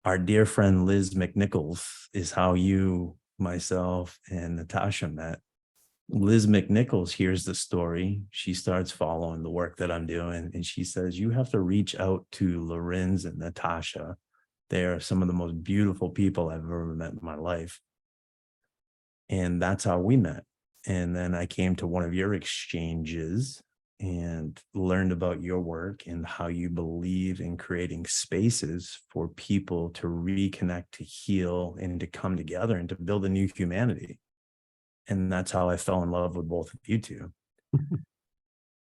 Speaker 4: Our dear friend Liz McNichols is how you, myself, and Natasha met. Liz McNichols hears the story. She starts following the work that I'm doing. And she says, you have to reach out to Lorenz and Natasha. They are some of the most beautiful people I've ever met in my life. And that's how we met. And then I came to one of your exchanges and learned about your work and how you believe in creating spaces for people to reconnect, to heal, and to come together and to build a new humanity. And that's how I fell in love with both of you two.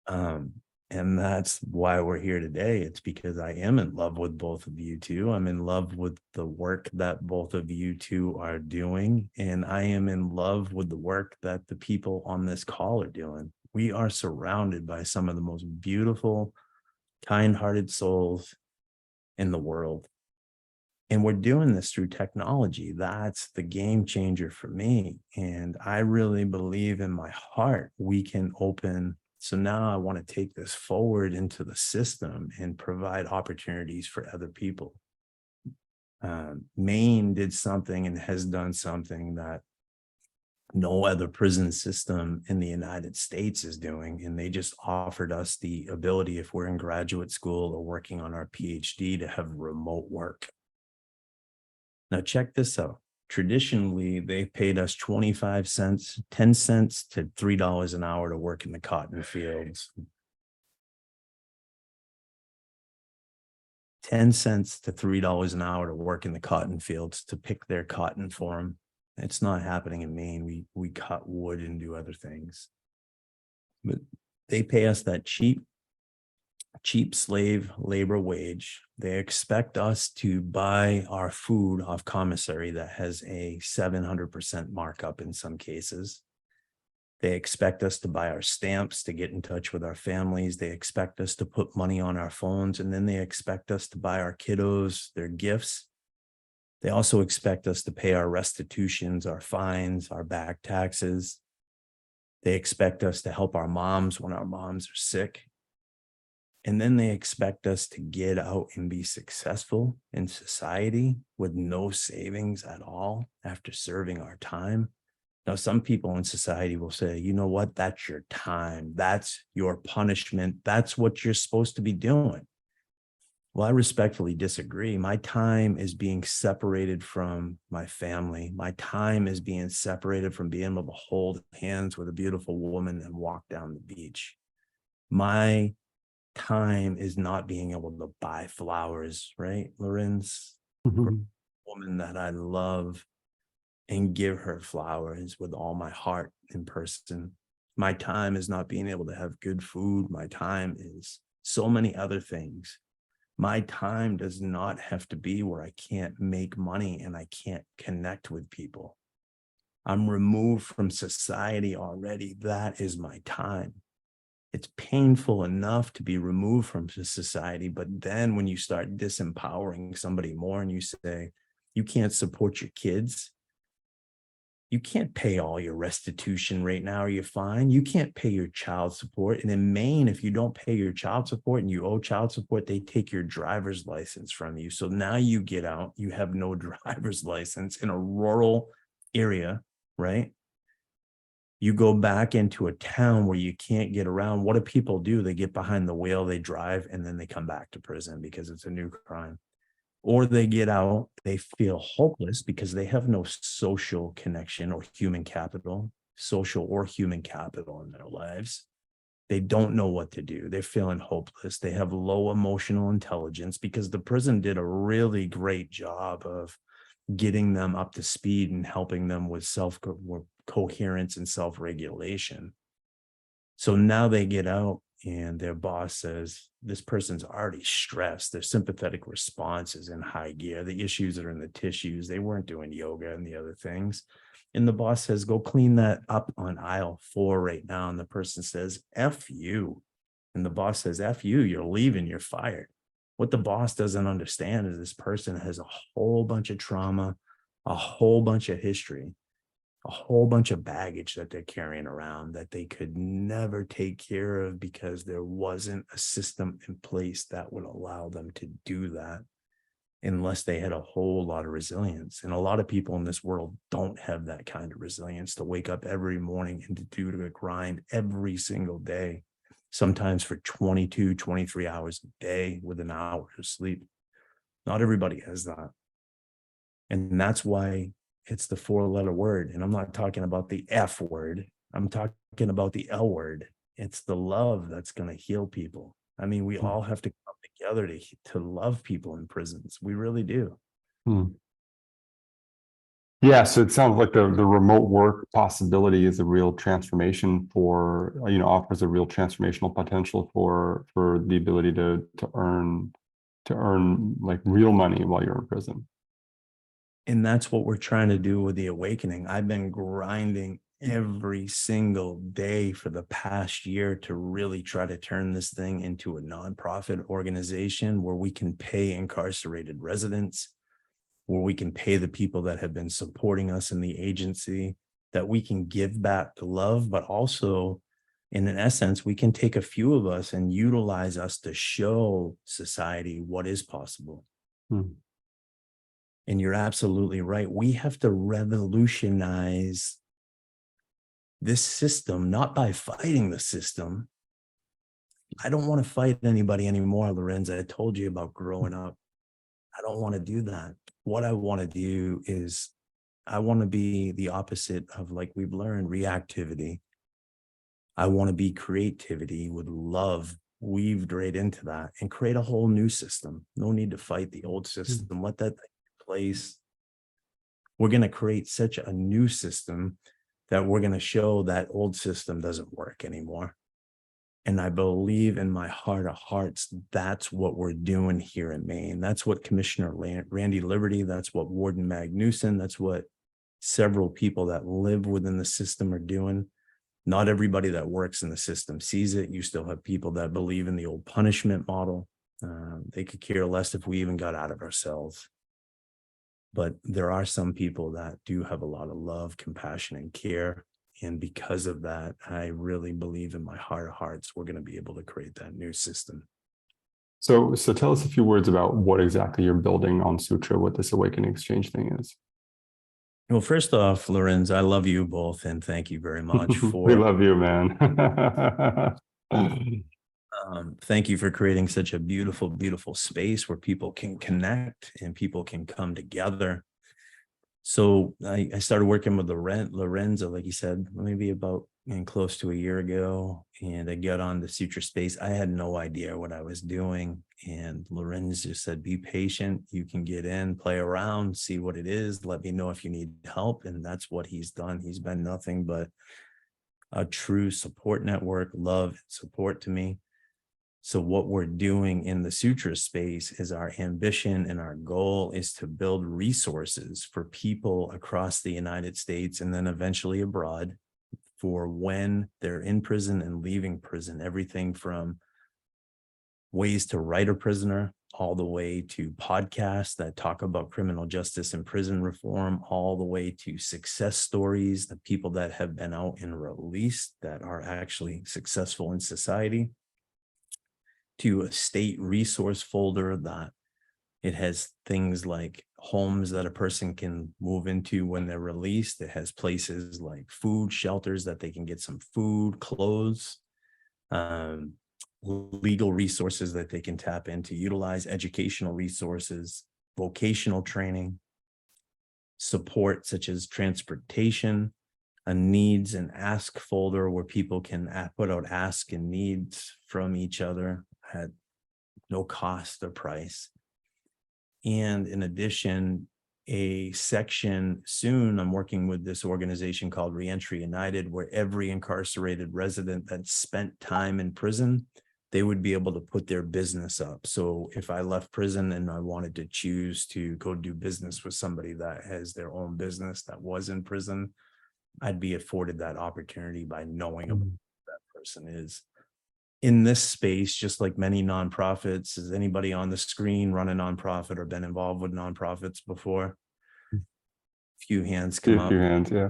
Speaker 4: And that's why we're here today. It's because I am in love with both of you two. I'm in love with the work that both of you two are doing. And I am in love with the work that the people on this call are doing. We are surrounded by some of the most beautiful, kind-hearted souls in the world. And we're doing this through technology. That's the game changer for me. And I really believe in my heart we can open. So now I want to take this forward into the system and provide opportunities for other people. Maine did something and has done something that no other prison system in the United States is doing. And they just offered us the ability, if we're in graduate school or working on our PhD, to have remote work. Now, check this out. Traditionally, they paid us 25 cents, 10 cents to $3 an hour to work in the cotton fields. 10 cents to $3 an hour to work in the cotton fields to pick their cotton for them. It's not happening in Maine. We cut wood and do other things. But they pay us that cheap slave labor wage. They expect us to buy our food off commissary that has a 700% markup in some cases. They expect us to buy our stamps to get in touch with our families. They expect us to put money on our phones, and then they expect us to buy our kiddos their gifts. They also expect us to pay our restitutions, our fines, our back taxes. They expect us to help our moms when our moms are sick. And then they expect us to get out and be successful in society with no savings at all after serving our time. Now, some people in society will say, you know what, that's your time. That's your punishment. That's what you're supposed to be doing. Well, I respectfully disagree. My time is being separated from my family. My time is being separated from being able to hold hands with a beautiful woman and walk down the beach. My time is not being able to buy flowers, right, Lorenz? For a woman that I love and give her flowers with all my heart in person. My time is not being able to have good food. My time is so many other things. My time does not have to be where I can't make money and I can't connect with people. I'm removed from society already. That is my time. It's painful enough to be removed from society, but then when you start disempowering somebody more and you say, you can't support your kids, you can't pay all your restitution right now, are you fine? You can't pay your child support. And in Maine, if you don't pay your child support and you owe child support, they take your driver's license from you. So now you get out, you have no driver's license in a rural area, right? You go back into a town where you can't get around. What do people do? They get behind the wheel, they drive, and then they come back to prison because it's a new crime. Or they get out, they feel hopeless because they have no social connection or human capital, social or human capital in their lives. They don't know what to do. They're feeling hopeless. They have low emotional intelligence because the prison did a really great job of getting them up to speed and helping them with coherence and self-regulation. So now they get out and their boss says, this person's already stressed. Their sympathetic response is in high gear. The issues are in the tissues. They weren't doing yoga and the other things. And the boss says, go clean that up on aisle 4 right now. And the person says, F you. And the boss says, F you, you're leaving, you're fired. What the boss doesn't understand is this person has a whole bunch of trauma, a whole bunch of history, a whole bunch of baggage that they're carrying around that they could never take care of because there wasn't a system in place that would allow them to do that unless they had a whole lot of resilience. And a lot of people in this world don't have that kind of resilience to wake up every morning and to do the grind every single day, sometimes for 22, 23 hours a day with an hour of sleep. Not everybody has that. And that's why it's the 4-letter word. And I'm not talking about the F word. I'm talking about the L word. It's the love that's going to heal people. I mean, we all have to come together to love people in prisons. We really do.
Speaker 3: Yeah, so it sounds like the remote work possibility is a real transformation for, offers a real transformational potential for the ability to earn like real money while you're in prison.
Speaker 4: And that's what we're trying to do with the awakening. I've been grinding every single day for the past year to really try to turn this thing into a nonprofit organization where we can pay incarcerated residents, where we can pay the people that have been supporting us in the agency, that we can give back the love, but also, in an essence, we can take a few of us and utilize us to show society what is possible. And you're absolutely right. We have to revolutionize this system, not by fighting the system. I don't want to fight anybody anymore, Lorenz. I told you about growing up. I don't want to do that. What I want to do is I want to be the opposite of, like we've learned, reactivity. I want to be creativity with love weaved right into that and create a whole new system. No need to fight the old system. Let that place. We're going to create such a new system that we're going to show that old system doesn't work anymore. And I believe in my heart of hearts, that's what we're doing here in Maine. That's what Commissioner Randy Liberty, that's what Warden Magnuson, that's what several people that live within the system are doing. Not everybody that works in the system sees it. You still have people that believe in the old punishment model. They could care less if we even got out of ourselves. But there are some people that do have a lot of love, compassion, and care. And because of that, I really believe in my heart of hearts, we're going to be able to create that new system.
Speaker 3: So tell us a few words about what exactly you're building on Sutra, what this Awakening Exchange thing is.
Speaker 4: Well, first off, Lorenz, I love you both, and thank you very much for.
Speaker 3: We love you, man.
Speaker 4: Thank you for creating such a beautiful, beautiful space where people can connect and people can come together. So I started working with Lorenzo, like you said, maybe about close to a year ago, and I got on the Sutra space. I had no idea what I was doing, and Lorenzo just said, "Be patient. You can get in, play around, see what it is. Let me know if you need help." And that's what he's done. He's been nothing but a true support network, love, and support to me. So what we're doing in the Sutra space is our ambition and our goal is to build resources for people across the United States and then eventually abroad for when they're in prison and leaving prison, everything from ways to write a prisoner, all the way to podcasts that talk about criminal justice and prison reform, all the way to success stories, the people that have been out and released that are actually successful in society, to a state resource folder that it has things like homes that a person can move into when they're released. It has places like food shelters that they can get some food, clothes, legal resources that they can tap into, utilize educational resources, vocational training, support such as transportation, a needs and ask folder where people can put out ask and needs from each other at no cost or price. And in addition, a section soon, I'm working with this organization called Reentry United, where every incarcerated resident that spent time in prison, they would be able to put their business up. So if I left prison and I wanted to choose to go do business with somebody that has their own business that was in prison, I'd be afforded that opportunity by knowing who that person is. In this space, just like many nonprofits, has anybody on the screen run a nonprofit or been involved with nonprofits before? Few hands come up.
Speaker 3: A few hands, yeah.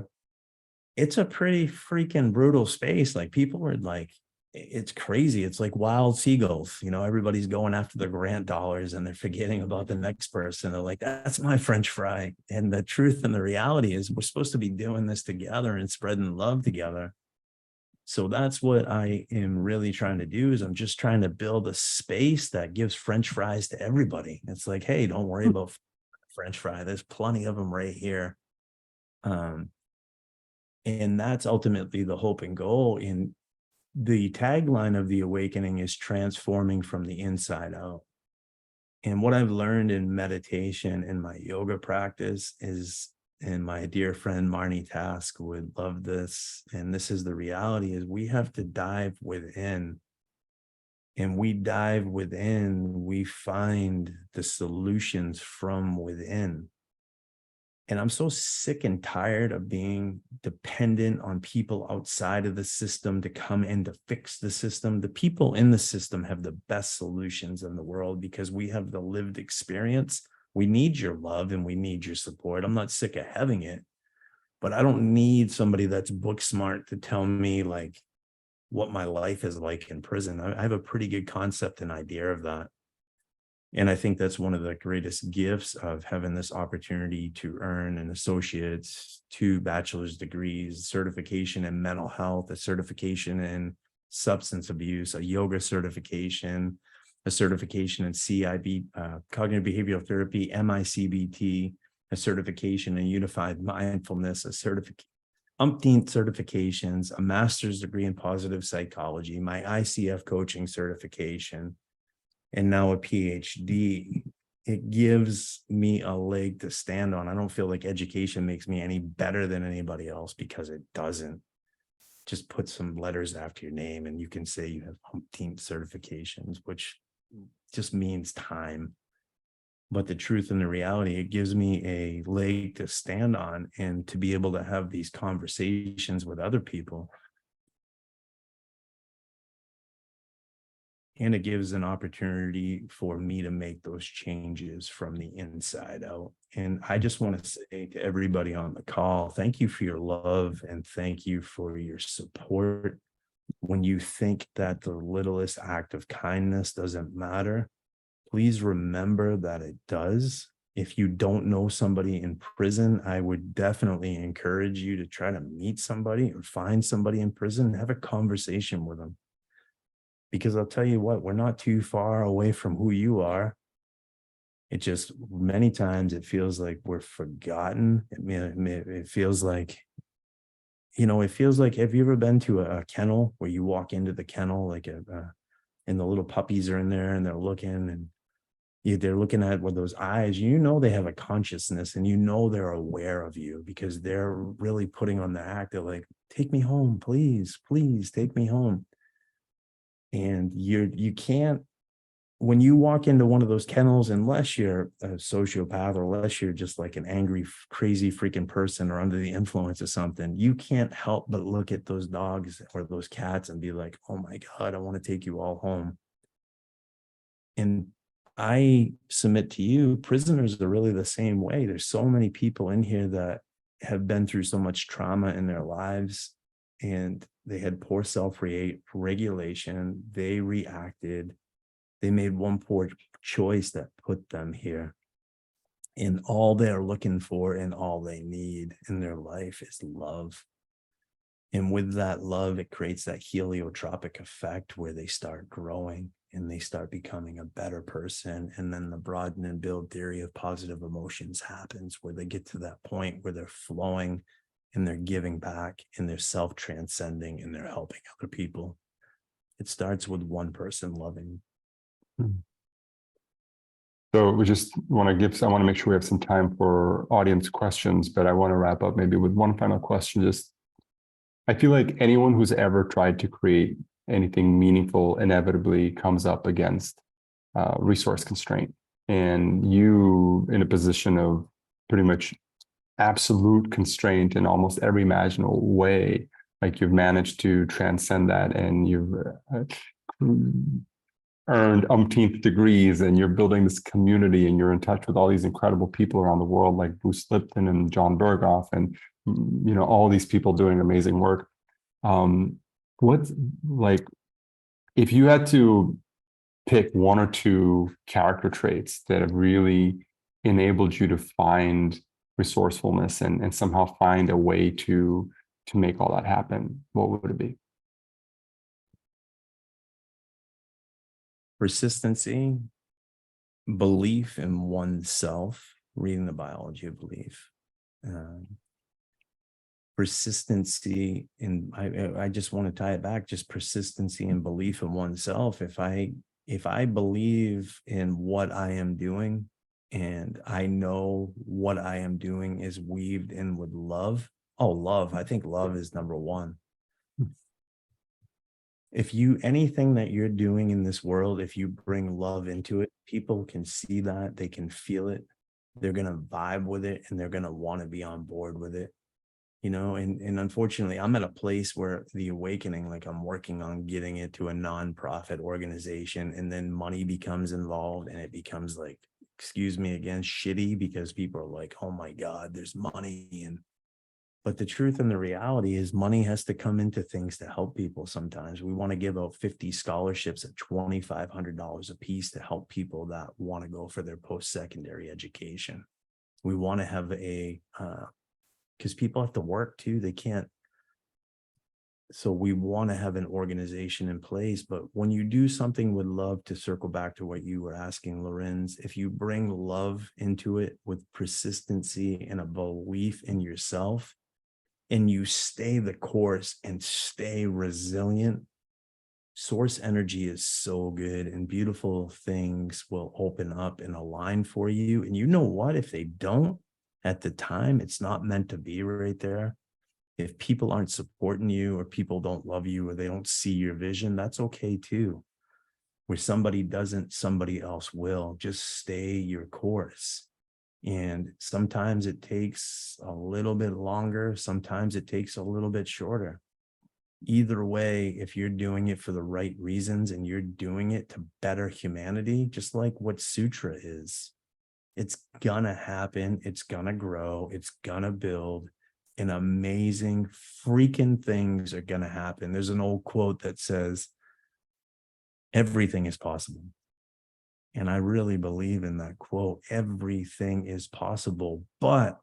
Speaker 4: It's a pretty freaking brutal space. Like people are like, it's crazy. It's like wild seagulls. You know, everybody's going after the grant dollars and they're forgetting about the next person. They're like, that's my French fry. And the truth and the reality is we're supposed to be doing this together and spreading love together. So that's what I am really trying to do is I'm just trying to build a space that gives French fries to everybody. It's like, hey, don't worry about French fry. There's plenty of them right here. And that's ultimately the hope and goal. In the tagline of the awakening is transforming from the inside out. And what I've learned in meditation in my yoga practice is, and my dear friend Marnie Task would love this, and this is the reality, is we have to dive within. And we dive within, we find the solutions from within. And I'm so sick and tired of being dependent on people outside of the system to come in to fix the system. The people in the system have the best solutions in the world because we have the lived experience. We need your love and we need your support. I'm not sick of having it, but I don't need somebody that's book smart to tell me like what my life is like in prison. I have a pretty good concept and idea of that. And I think that's one of the greatest gifts of having this opportunity to earn an associate's, 2 bachelor's degrees, certification in mental health, a certification in substance abuse, a yoga certification, a certification in CIB, cognitive behavioral therapy, MICBT, a certification in unified mindfulness, umpteenth certifications, a master's degree in positive psychology, my ICF coaching certification, and now a PhD. It gives me a leg to stand on. I don't feel like education makes me any better than anybody else because it doesn't. Just put some letters after your name and you can say you have umpteenth certifications, which just means time. But the truth and the reality, it gives me a leg to stand on and to be able to have these conversations with other people. And it gives an opportunity for me to make those changes from the inside out. And I just want to say to everybody on the call, thank you for your love and thank you for your support. When you think that the littlest act of kindness doesn't matter, please remember that it does. If you don't know somebody in prison, I would definitely encourage you to try to meet somebody or find somebody in prison and have a conversation with them. Because I'll tell you what, we're not too far away from who you are. It just, many times it feels like we're forgotten. It feels like, it feels like, have you ever been to a kennel where you walk into the kennel, like and the little puppies are in there and they're looking, and they're looking at with those eyes, they have a consciousness, and they're aware of you because they're really putting on the act. They're like, take me home, please, please take me home. And you can't, when you walk into one of those kennels, unless you're a sociopath or unless you're just like an angry, crazy freaking person or under the influence of something, you can't help but look at those dogs or those cats and be like, oh my God, I want to take you all home. And I submit to you, prisoners are really the same way. There's so many people in here that have been through so much trauma in their lives, and they had poor self-regulation. They reacted. They made one poor choice that put them here. And all they're looking for and all they need in their life is love. And with that love, it creates that heliotropic effect where they start growing and they start becoming a better person. And then the broaden and build theory of positive emotions happens, where they get to that point where they're flowing and they're giving back and they're self-transcending and they're helping other people. It starts with one person loving.
Speaker 3: So I want to make sure we have some time for audience questions, but I want to wrap up maybe with one final question. I feel like anyone who's ever tried to create anything meaningful inevitably comes up against resource constraint. And you, in a position of pretty much absolute constraint in almost every imaginable way, like you've managed to transcend that, and you've earned umpteenth degrees, and you're building this community, and you're in touch with all these incredible people around the world, like Bruce Lipton and John Berghoff, and all these people doing amazing work. What's like, if you had to pick one or two character traits that have really enabled you to find resourcefulness and somehow find a way to make all that happen, what would it be?
Speaker 4: Persistency, belief in oneself, reading the biology of belief. Persistency, and I just want to tie it back, just persistency and belief in oneself. If I believe in what I am doing, and I know what I am doing is weaved in with love. Love. I think love is number one. Anything that you're doing in this world, if you bring love into it, people can see that, they can feel it, they're going to vibe with it, and they're going to want to be on board with it. And unfortunately, I'm at a place where the awakening, like I'm working on getting it to a nonprofit organization, and then money becomes involved, and it becomes like, excuse me again, shitty, because people are like, oh my God, there's money. But the truth and the reality is money has to come into things to help people. Sometimes we want to give out 50 scholarships at $2,500 a piece to help people that want to go for their post-secondary education. We want to have because people have to work too. They can't. So we want to have an organization in place. But when you do something with love, to circle back to what you were asking, Lorenz, if you bring love into it with persistency and a belief in yourself, and you stay the course and stay resilient, source energy is so good, and beautiful things will open up and align for you. And you know what? If they don't at the time, it's not meant to be right there. If people aren't supporting you, or people don't love you, or they don't see your vision, that's okay too. Where somebody doesn't, somebody else will. Just stay your course. And sometimes it takes a little bit longer. Sometimes it takes a little bit shorter. Either way, if you're doing it for the right reasons and you're doing it to better humanity, just like what Sutra is, it's gonna happen. It's gonna grow. It's gonna build. And amazing freaking things are gonna happen. There's an old quote that says, everything is possible. And I really believe in that quote. Everything is possible, but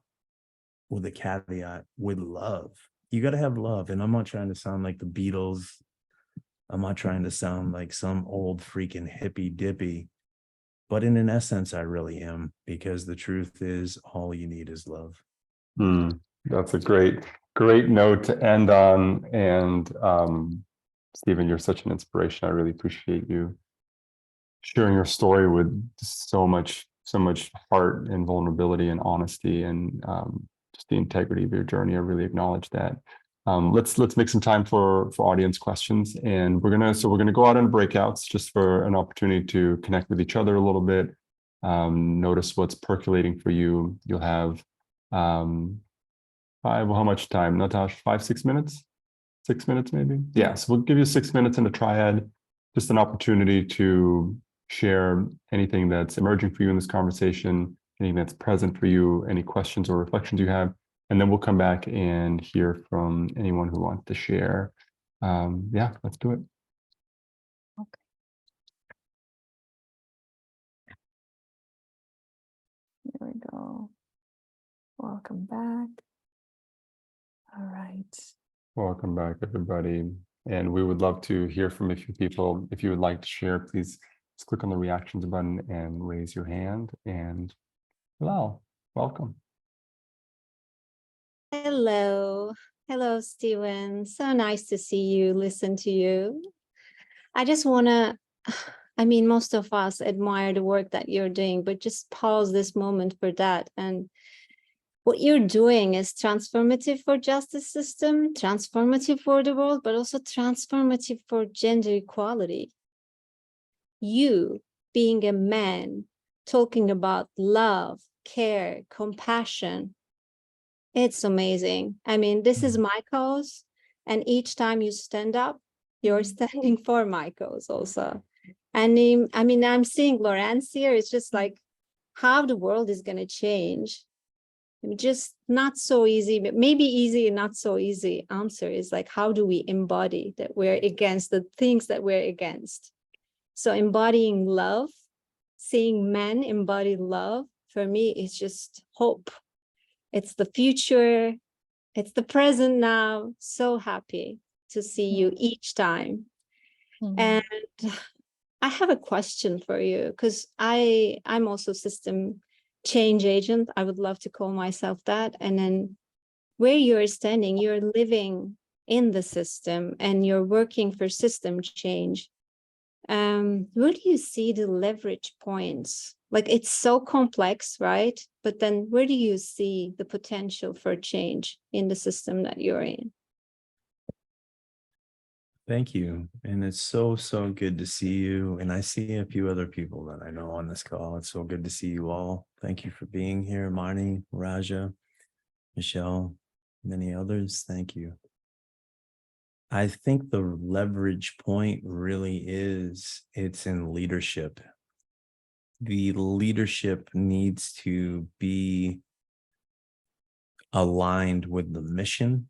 Speaker 4: with a caveat, with love. You got to have love. And I'm not trying to sound like the Beatles, I'm not trying to sound like some old freaking hippy dippy, but in an essence, I really am, because the truth is all you need is love.
Speaker 3: That's a great note to end on. And Stephen, you're such an inspiration. I really appreciate you sharing your story with so much heart and vulnerability and honesty, and just the integrity of your journey. I really acknowledge that. Let's make some time for audience questions, and we're gonna go out in breakouts just for an opportunity to connect with each other a little bit. Notice what's percolating for you. You'll have how much time, Natasha? 5-6 minutes? 6 minutes maybe? Yeah, so we'll give you 6 minutes in a triad, just an opportunity to share anything that's emerging for you in this conversation, anything that's present for you, any questions or reflections you have, and then we'll come back and hear from anyone who wants to share. Yeah, let's do it.
Speaker 2: Okay. Here we go. Welcome back. All right.
Speaker 3: Welcome back, everybody. And we would love to hear from a few people. If you would like to share, please just click on the reactions button and raise your hand. And hello, welcome.
Speaker 5: Hello. Hello, Stephen. So nice to see you, listen to you. I just want to, I mean, most of us admire the work that you're doing, but just pause this moment for that. And what you're doing is transformative for justice system, transformative for the world, but also transformative for gender equality. You being a man, talking about love, care, compassion, it's amazing. I mean, this is my cause. And each time you stand up, you're standing for my cause also. And I mean, I'm seeing Lorenz here. It's just like how the world is going to change. I mean, just not so easy, but maybe easy and not so easy answer is like, how do we embody that we're against the things that we're against? So embodying love, seeing men embody love, for me, is just hope. It's the future. It's the present now. So happy to see you each time. And I have a question for you, because I'm also system change agent. I would love to call myself that. And then where you're standing, you're living in the system and you're working for system change. Where do you see the leverage points? Like, it's so complex, right? But then where do you see the potential for change in the system that you're in?
Speaker 4: Thank you. And it's so good to see you. And I see a few other people that I know on this call. It's so good to see you all. Thank you for being here, Marnie, Raja, Michelle, many others. Thank you. I think the leverage point really is, it's in leadership. The leadership needs to be aligned with the mission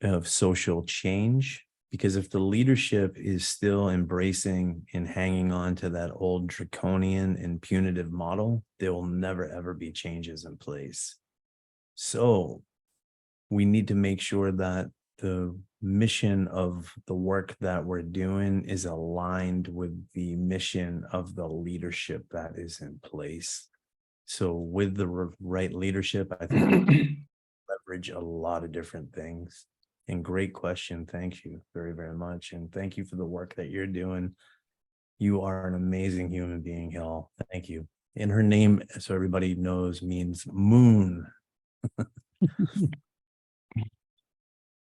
Speaker 4: of social change, because if the leadership is still embracing and hanging on to that old draconian and punitive model, there will never ever be changes in place. So we need to make sure that the mission of the work that we're doing is aligned with the mission of the leadership that is in place. So with the right leadership, I think we leverage a lot of different things. And great question. Thank you very, very much. And thank you for the work that you're doing. You are an amazing human being, Hill. Thank you. And her name, so everybody knows, means moon.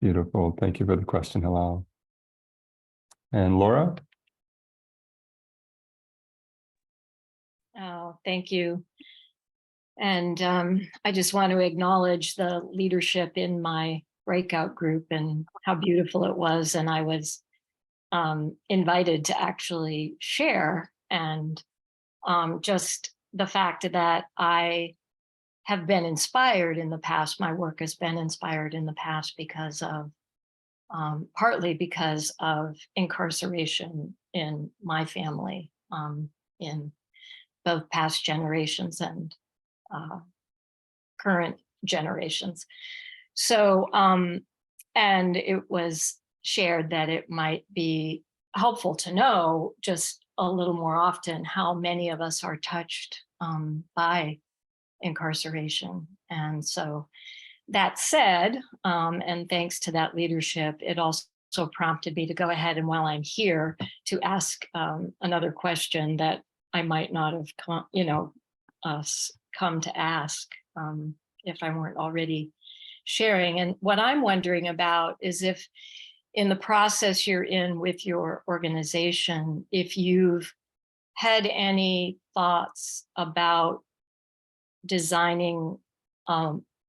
Speaker 3: Beautiful. Thank you for the question, Hilal. And Laura?
Speaker 6: Oh, thank you. And I just want to acknowledge the leadership in my breakout group and how beautiful it was. And I was invited to actually share, and just the fact that I have been inspired in the past, my work has been inspired in the past because of, partly because of incarceration in my family, in both past generations and current generations. So, and it was shared that it might be helpful to know just a little more often how many of us are touched by incarceration. And so that said, and thanks to that leadership, it also prompted me to go ahead and while I'm here to ask another question that I might not have come to ask if I weren't already sharing. And what I'm wondering about is if in the process you're in with your organization, if you've had any thoughts about designing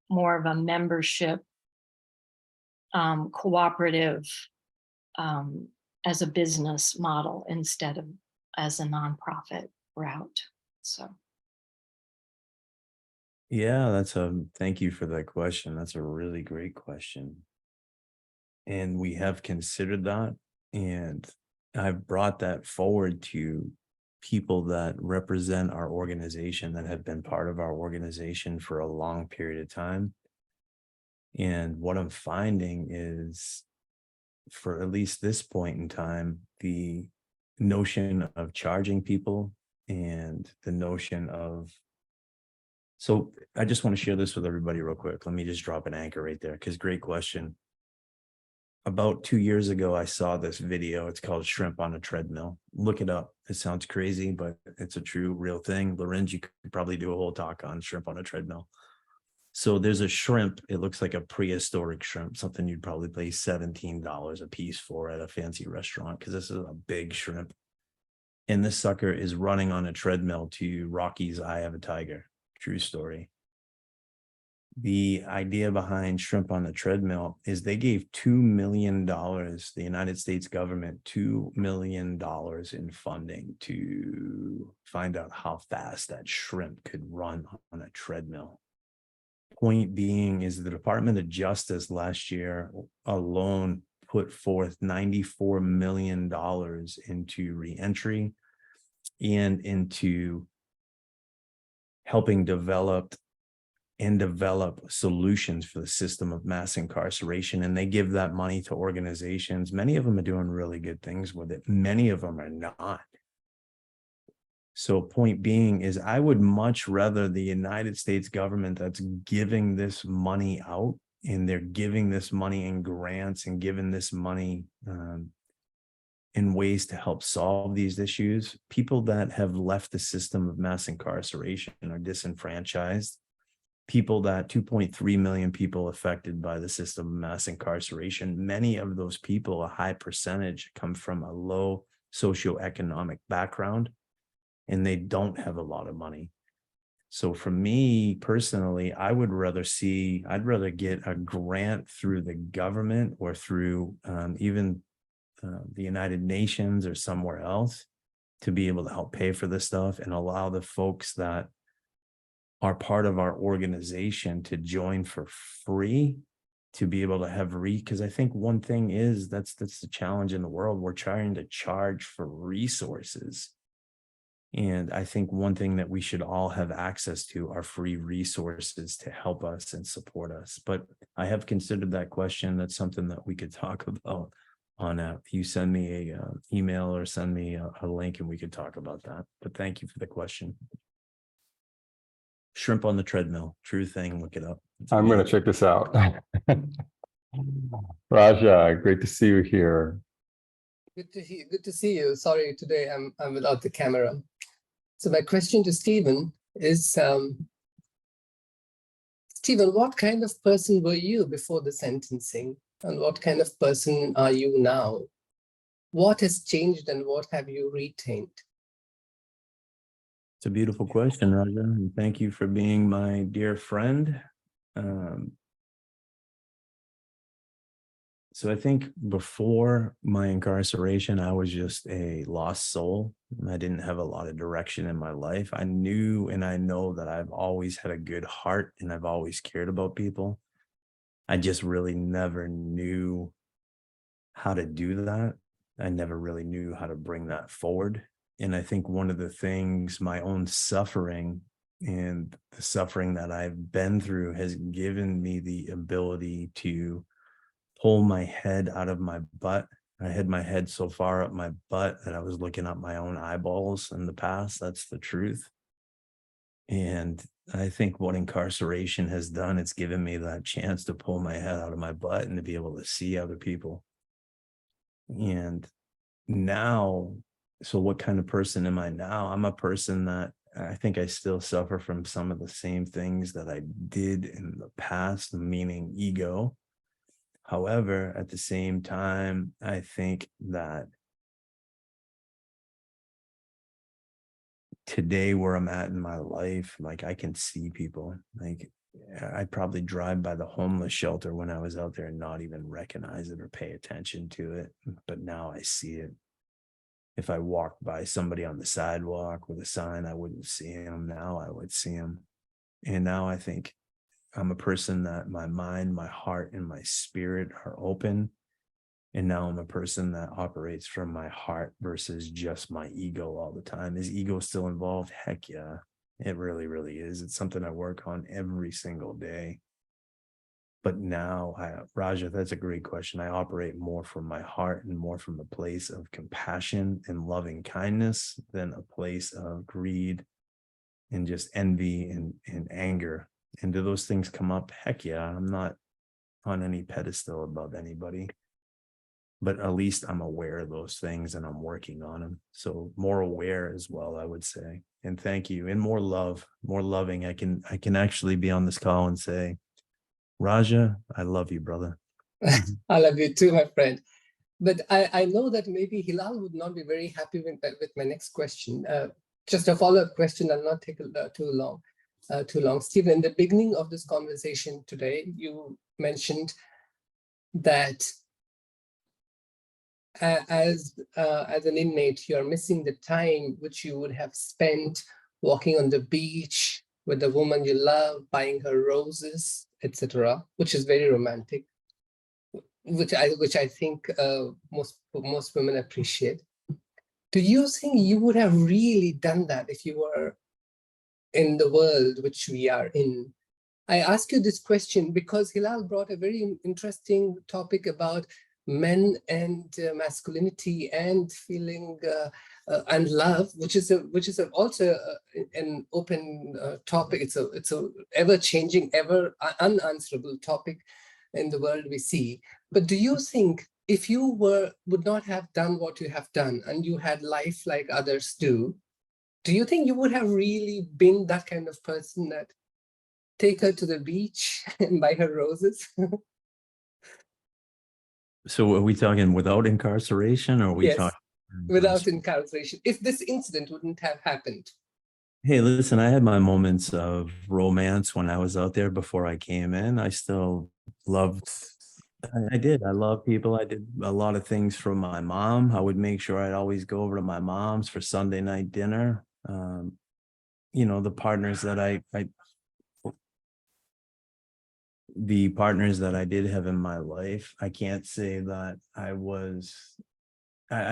Speaker 6: more of a membership cooperative as a business model instead of as a nonprofit route. So.
Speaker 4: Yeah, thank you for that question. That's a really great question. And we have considered that. And I've brought that forward to people that represent our organization, that have been part of our organization for a long period of time. And what I'm finding is, for at least this point in time, the notion of charging people and the notion of, so I just want to share this with everybody real quick. Let me just drop an anchor right there, because great question. About 2 years ago, I saw this video. It's called Shrimp on a Treadmill. Look it up. It sounds crazy, but it's a true, real thing. Lorenz, you could probably do a whole talk on shrimp on a treadmill. So there's a shrimp. It looks like a prehistoric shrimp, something you'd probably pay $17 a piece for at a fancy restaurant, because this is a big shrimp. And this sucker is running on a treadmill to Rocky's Eye of a Tiger. True story. The idea behind Shrimp on the Treadmill is they gave $2 million, the United States government, $2 million in funding to find out how fast that shrimp could run on a treadmill. Point being is the Department of Justice last year alone put forth $94 million into reentry and into helping develop solutions for the system of mass incarceration. And they give that money to organizations. Many of them are doing really good things with it. Many of them are not. So point being is, I would much rather the United States government that's giving this money out, and they're giving this money in grants and giving this money in ways to help solve these issues. People that have left the system of mass incarceration are disenfranchised. People that 2.3 million people affected by the system of mass incarceration, many of those people, a high percentage, come from a low socioeconomic background, and they don't have a lot of money. So for me personally, I'd rather get a grant through the government or through even the United Nations or somewhere else to be able to help pay for this stuff, and allow the folks that are part of our organization to join for free, to be able to have because I think one thing is that's the challenge in the world. We're trying to charge for resources. And I think one thing that we should all have access to are free resources to help us and support us. But I have considered that question. That's something that we could talk about on if you send me a email or send me a link, and we could talk about that. But thank you for the question. Shrimp on the Treadmill, true thing. Look it up.
Speaker 3: I'm going to check this out. Raja, great to see you here.
Speaker 7: Good to see you. Sorry, today I'm without the camera. So my question to Stephen is, Stephen, what kind of person were you before the sentencing, and what kind of person are you now? What has changed, and what have you retained?
Speaker 4: It's a beautiful question, Raja, and thank you for being my dear friend. So I think before my incarceration, I was just a lost soul. I didn't have a lot of direction in my life. I knew and I know that I've always had a good heart, and I've always cared about people. I just really never knew how to do that. I never really knew how to bring that forward. And I think one of the things, my own suffering and the suffering that I've been through, has given me the ability to pull my head out of my butt I had my head so far up my butt that I was looking up my own eyeballs in the past. That's the truth. And I think what incarceration has done, it's given me that chance to pull my head out of my butt and to be able to see other people. And now, so what kind of person am I now? I'm a person that I think I still suffer from some of the same things that I did in the past, meaning ego. However, at the same time, I think that today where I'm at in my life, like I can see people. Like I'd probably drive by the homeless shelter when I was out there and not even recognize it or pay attention to it. But now I see it. If I walked by somebody on the sidewalk with a sign, I wouldn't see him. Now I would see him. And now I think I'm a person that my mind, my heart, and my spirit are open. And now I'm a person that operates from my heart versus just my ego all the time. Is ego still involved? Heck yeah, it really, really is. It's something I work on every single day. But now, Raja, that's a great question. I operate more from my heart and more from a place of compassion and loving kindness than a place of greed and just envy and anger. And do those things come up? Heck yeah, I'm not on any pedestal above anybody. But at least I'm aware of those things and I'm working on them. So more aware as well, I would say. And thank you. And more love, more loving. I can actually be on this call and say, Raja, I love you, brother.
Speaker 7: I love you too, my friend. But I know that maybe Hilal would not be very happy with my next question. Just a follow-up question. I'll not take too long. Stephen, in the beginning of this conversation today, you mentioned that as an inmate, you're missing the time which you would have spent walking on the beach with the woman you love, buying her roses, etc., which is very romantic, which I think most women appreciate. Do you think you would have really done that if you were in the world which we are in? I ask you this question because Hilal brought a very interesting topic about men and masculinity and feeling and love, which is also an open topic. It's a ever changing, ever unanswerable topic in the world we see. But do you think if you would not have done what you have done and you had life like others do you think you would have really been that kind of person that take her to the beach and buy her roses?
Speaker 4: So are we talking without incarceration or are we talking?
Speaker 7: Without incarceration, if this incident wouldn't have happened?
Speaker 4: Hey, listen, I had my moments of romance when I was out there before I came in. I still loved, I did. I love people. I did a lot of things for my mom. I would make sure I'd always go over to my mom's for Sunday night dinner. The partners that the partners that I did have in my life, I can't say that I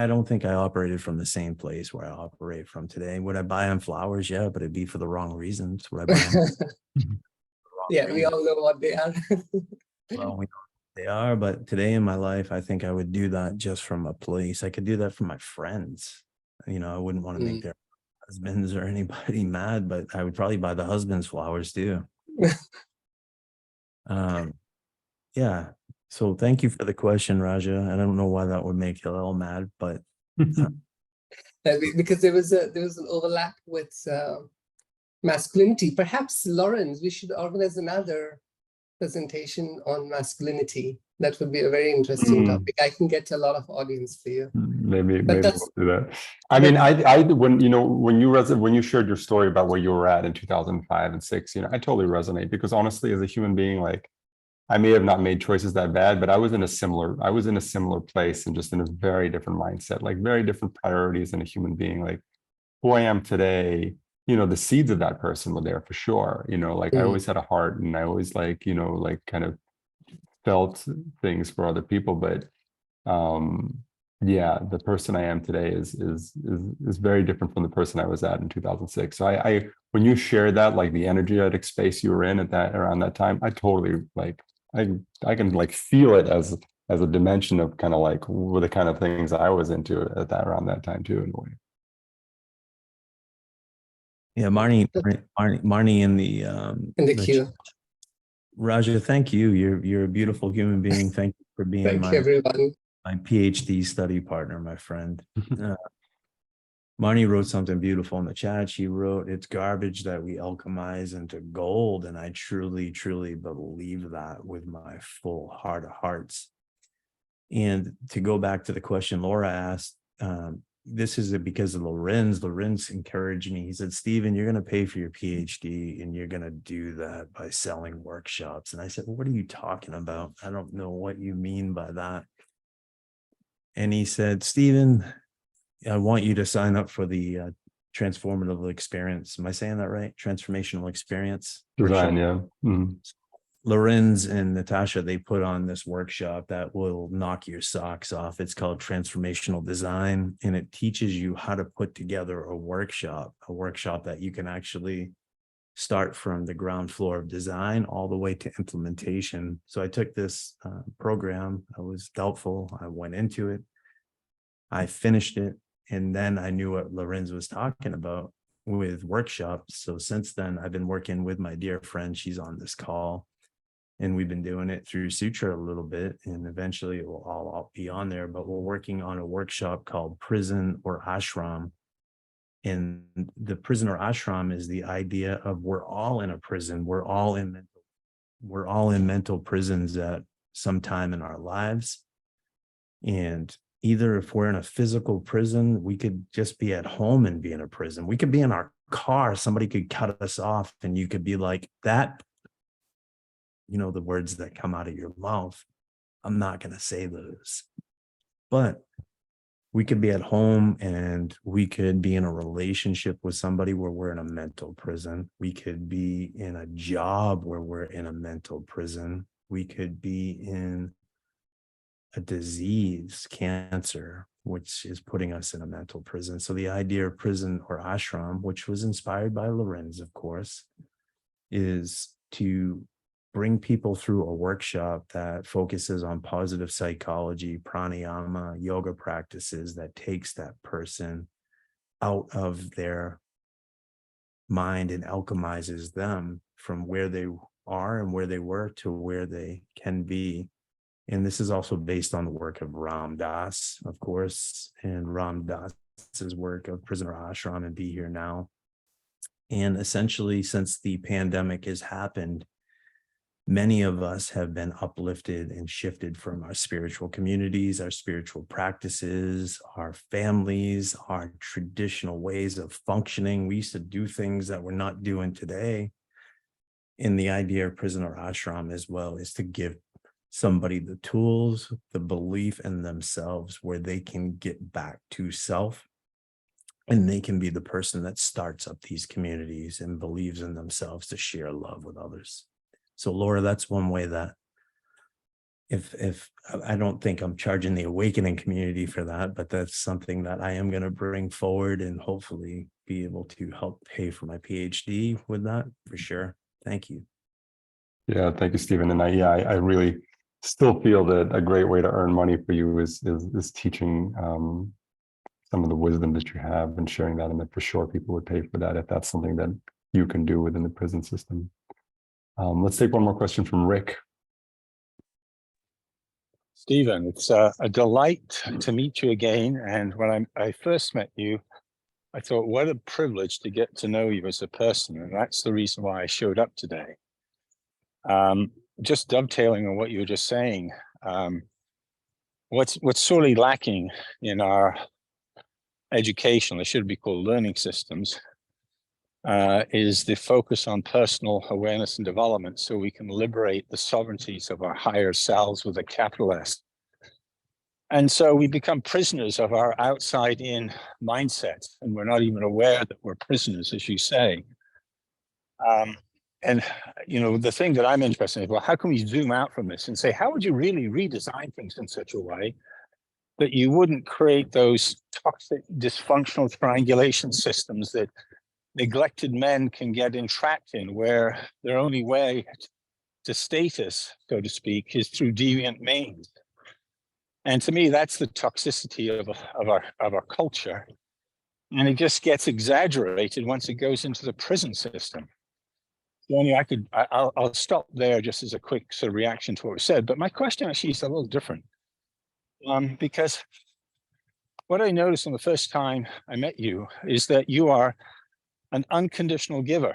Speaker 4: don't think I operated from the same place where I operate from today. Would I buy them flowers? Yeah, but it'd be for the wrong reasons. Would I buy them?
Speaker 7: Yeah, we all know what they are.
Speaker 4: Well, we know what they are, but today in my life, I think I would do that just from a place. I could do that for my friends. I wouldn't want to make their husbands or anybody mad, but I would probably buy the husbands flowers too. Yeah. So thank you for the question, Raja. I don't know why that would make Hillel mad, but
Speaker 7: because there was an overlap with masculinity. Perhaps, Lawrence, we should organize another presentation on masculinity. That would be a very interesting topic. I can get a lot of audience for you.
Speaker 3: Maybe we'll do that. I mean, when you shared your story about where you were at in 2005 and 6, I totally resonate because honestly, as a human being, like I may have not made choices that bad, but I was in a similar place and just in a very different mindset, like very different priorities in a human being. Like who I am today, the seeds of that person were there for sure. I always had a heart and I always kind of felt things for other people. But yeah, the person I am today is very different from the person I was at in 2006. So I when you shared that, like the energetic space you were in around that time, I totally I can like feel it as as a dimension of kind of like the kind of things I was into at that around that time too, in a way.
Speaker 4: Yeah, Marnie in the
Speaker 7: queue.
Speaker 4: Raja, thank you. You're a beautiful human being. Thank you for being
Speaker 7: Thank you, everyone.
Speaker 4: my PhD study partner, my friend. Marnie wrote something beautiful in the chat. She wrote, "It's garbage that we alchemize into gold." And I truly, truly believe that with my full heart of hearts. And to go back to the question Laura asked, this is because of Lorenz. Lorenz encouraged me. He said, "Stephen, you're going to pay for your PhD and you're going to do that by selling workshops." And I said, "Well, what are you talking about? I don't know what you mean by that." And he said, "Stephen, I want you to sign up for the transformative experience." Am I saying that right? Transformational experience.
Speaker 3: Design, yeah. Mm-hmm.
Speaker 4: Lorenz and Natasha, they put on this workshop that will knock your socks off. It's called Transformational Design, and it teaches you how to put together a workshop that you can actually start from the ground floor of design all the way to implementation. So I took this program. I was doubtful. I went into it. I finished it. And then I knew what Lorenz was talking about with workshops. So since then, I've been working with my dear friend. She's on this call. And we've been doing it through Sutra a little bit, and eventually it will all be on there. But we're working on a workshop called Prison or Ashram. And the prison or ashram is the idea of we're all in a prison. We're all in mental prisons at some time in our lives. And either if we're in a physical prison, we could just be at home and be in a prison. We could be in our car. Somebody could cut us off and you could be like, that, you know, the words that come out of your mouth, I'm not going to say those. But we could be at home and we could be in a relationship with somebody where we're in a mental prison. We could be in a job where we're in a mental prison. We could be in a disease, cancer, which is putting us in a mental prison. So the idea of prison or ashram, which was inspired by Lorenz, of course, is to bring people through a workshop that focuses on positive psychology, pranayama, yoga practices that takes that person out of their mind and alchemizes them from where they are and where they were to where they can be. And this is also based on the work of Ram Dass, of course, and Ram Dass's work of Prisoner Ashram and Be Here Now. And essentially, since the pandemic has happened, many of us have been uplifted and shifted from our spiritual communities, our spiritual practices, our families, our traditional ways of functioning. We used to do things that we're not doing today. And the idea of Prisoner Ashram as well is to give somebody the tools, the belief in themselves where they can get back to self. And they can be the person that starts up these communities and believes in themselves to share love with others. So Laura, that's one way that if I don't think I'm charging the awakening community for that, but that's something that I am going to bring forward and hopefully be able to help pay for my PhD with that for sure. Thank you.
Speaker 3: Yeah, thank you, Stephen. And I really still feel that a great way to earn money for you is teaching some of the wisdom that you have and sharing that, and that for sure people would pay for that if that's something that you can do within the prison system. Let's take one more question from Rick.
Speaker 8: Stephen, it's a delight to meet you again. And when I first met you, I thought, what a privilege to get to know you as a person. And that's the reason why I showed up today. Just dovetailing on what you were just saying, what's sorely lacking in our education, they should be called learning systems, is the focus on personal awareness and development so we can liberate the sovereignties of our higher selves with a capital S. And so we become prisoners of our outside-in mindset, and we're not even aware that we're prisoners, as you say. And, you know, the thing that I'm interested in is, well, how can we zoom out from this and say, how would you really redesign things in such a way that you wouldn't create those toxic, dysfunctional triangulation systems that neglected men can get entrapped in, where their only way to status, so to speak, is through deviant means? And to me, that's the toxicity of our culture. And it just gets exaggerated once it goes into the prison system. Tony, I'll stop there just as a quick sort of reaction to what was said. But my question actually is a little different. Because what I noticed on the first time I met you is that you are an unconditional giver.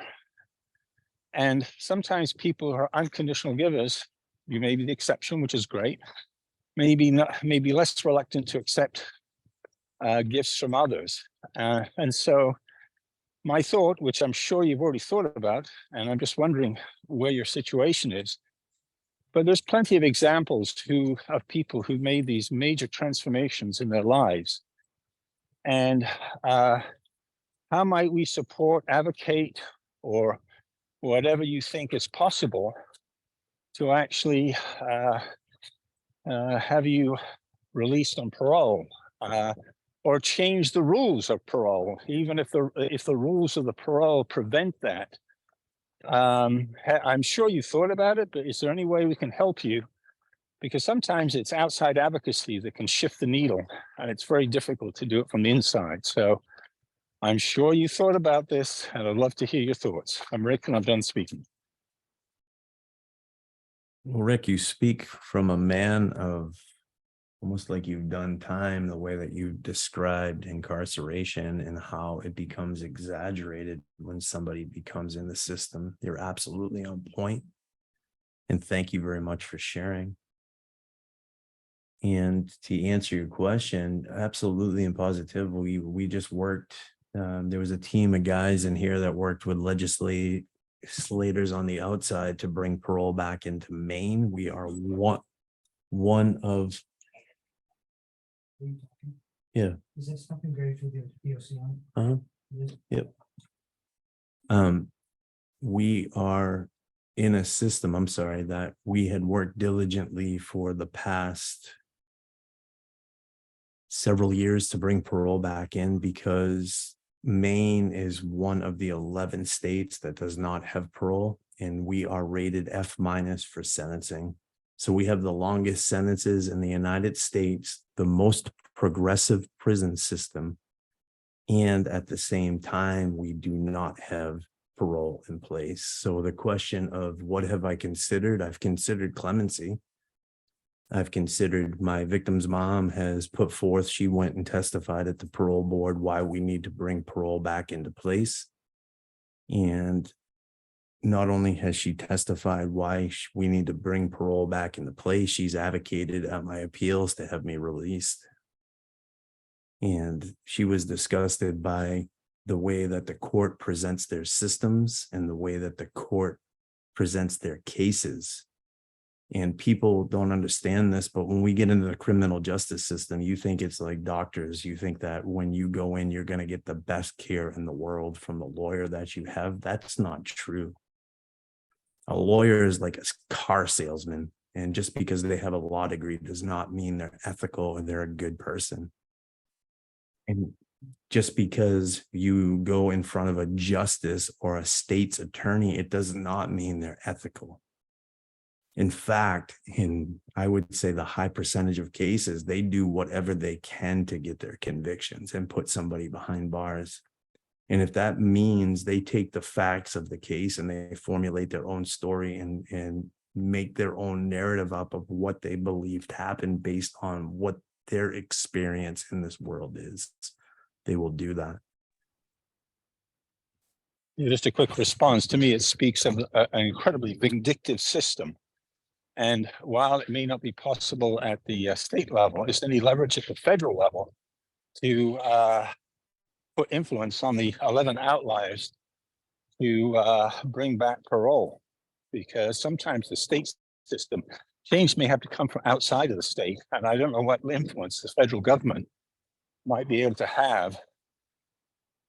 Speaker 8: And sometimes people who are unconditional givers, you may be the exception, which is great, maybe less reluctant to accept gifts from others. And so my thought, which I'm sure you've already thought about, and I'm just wondering where your situation is, but there's plenty of examples of people who made these major transformations in their lives. And how might we support, advocate, or whatever you think is possible to actually have you released on parole, or change the rules of parole, even if the rules of the parole prevent that. I'm sure you thought about it, but is there any way we can help you? Because sometimes it's outside advocacy that can shift the needle, and it's very difficult to do it from the inside. So I'm sure you thought about this, and I'd love to hear your thoughts. I'm Rick, and I'm done speaking.
Speaker 4: Well, Rick, you speak from a man of almost like you've done time, the way that you described incarceration and how it becomes exaggerated when somebody becomes in the system. You're absolutely on point. And thank you very much for sharing. And to answer your question, absolutely and positively, we just worked. There was a team of guys in here that worked with legislators on the outside to bring parole back into Maine. We are one of. Yeah.
Speaker 9: Is that something very true with the POC on?
Speaker 4: Yep. We are in a system, I'm sorry, that we had worked diligently for the past several years to bring parole back in, because Maine is one of the 11 states that does not have parole, and we are rated F- for sentencing. So we have the longest sentences in the United States, the most progressive prison system, and at the same time, we do not have parole in place. So the question of what have I considered? I've considered clemency. I've considered, my victim's mom has put forth, she went and testified at the parole board why we need to bring parole back into place. And not only has she testified why we need to bring parole back into place, she's advocated at my appeals to have me released. And she was disgusted by the way that the court presents their systems and the way that the court presents their cases. And people don't understand this, but when we get into the criminal justice system, you think it's like doctors. You think that when you go in, you're going to get the best care in the world from the lawyer that you have. That's not true. A lawyer is like a car salesman, and just because they have a law degree does not mean they're ethical and they're a good person. And just because you go in front of a justice or a state's attorney, it does not mean they're ethical. In fact, I would say the high percentage of cases, they do whatever they can to get their convictions and put somebody behind bars. And if that means they take the facts of the case and they formulate their own story and make their own narrative up of what they believed happened based on what their experience in this world is, they will do that.
Speaker 8: Just a quick response. To me, it speaks of an incredibly vindictive system. And while it may not be possible at the state level, is there any leverage at the federal level to put influence on the 11 outliers to bring back parole? Because sometimes the state system change may have to come from outside of the state, and I don't know what influence the federal government might be able to have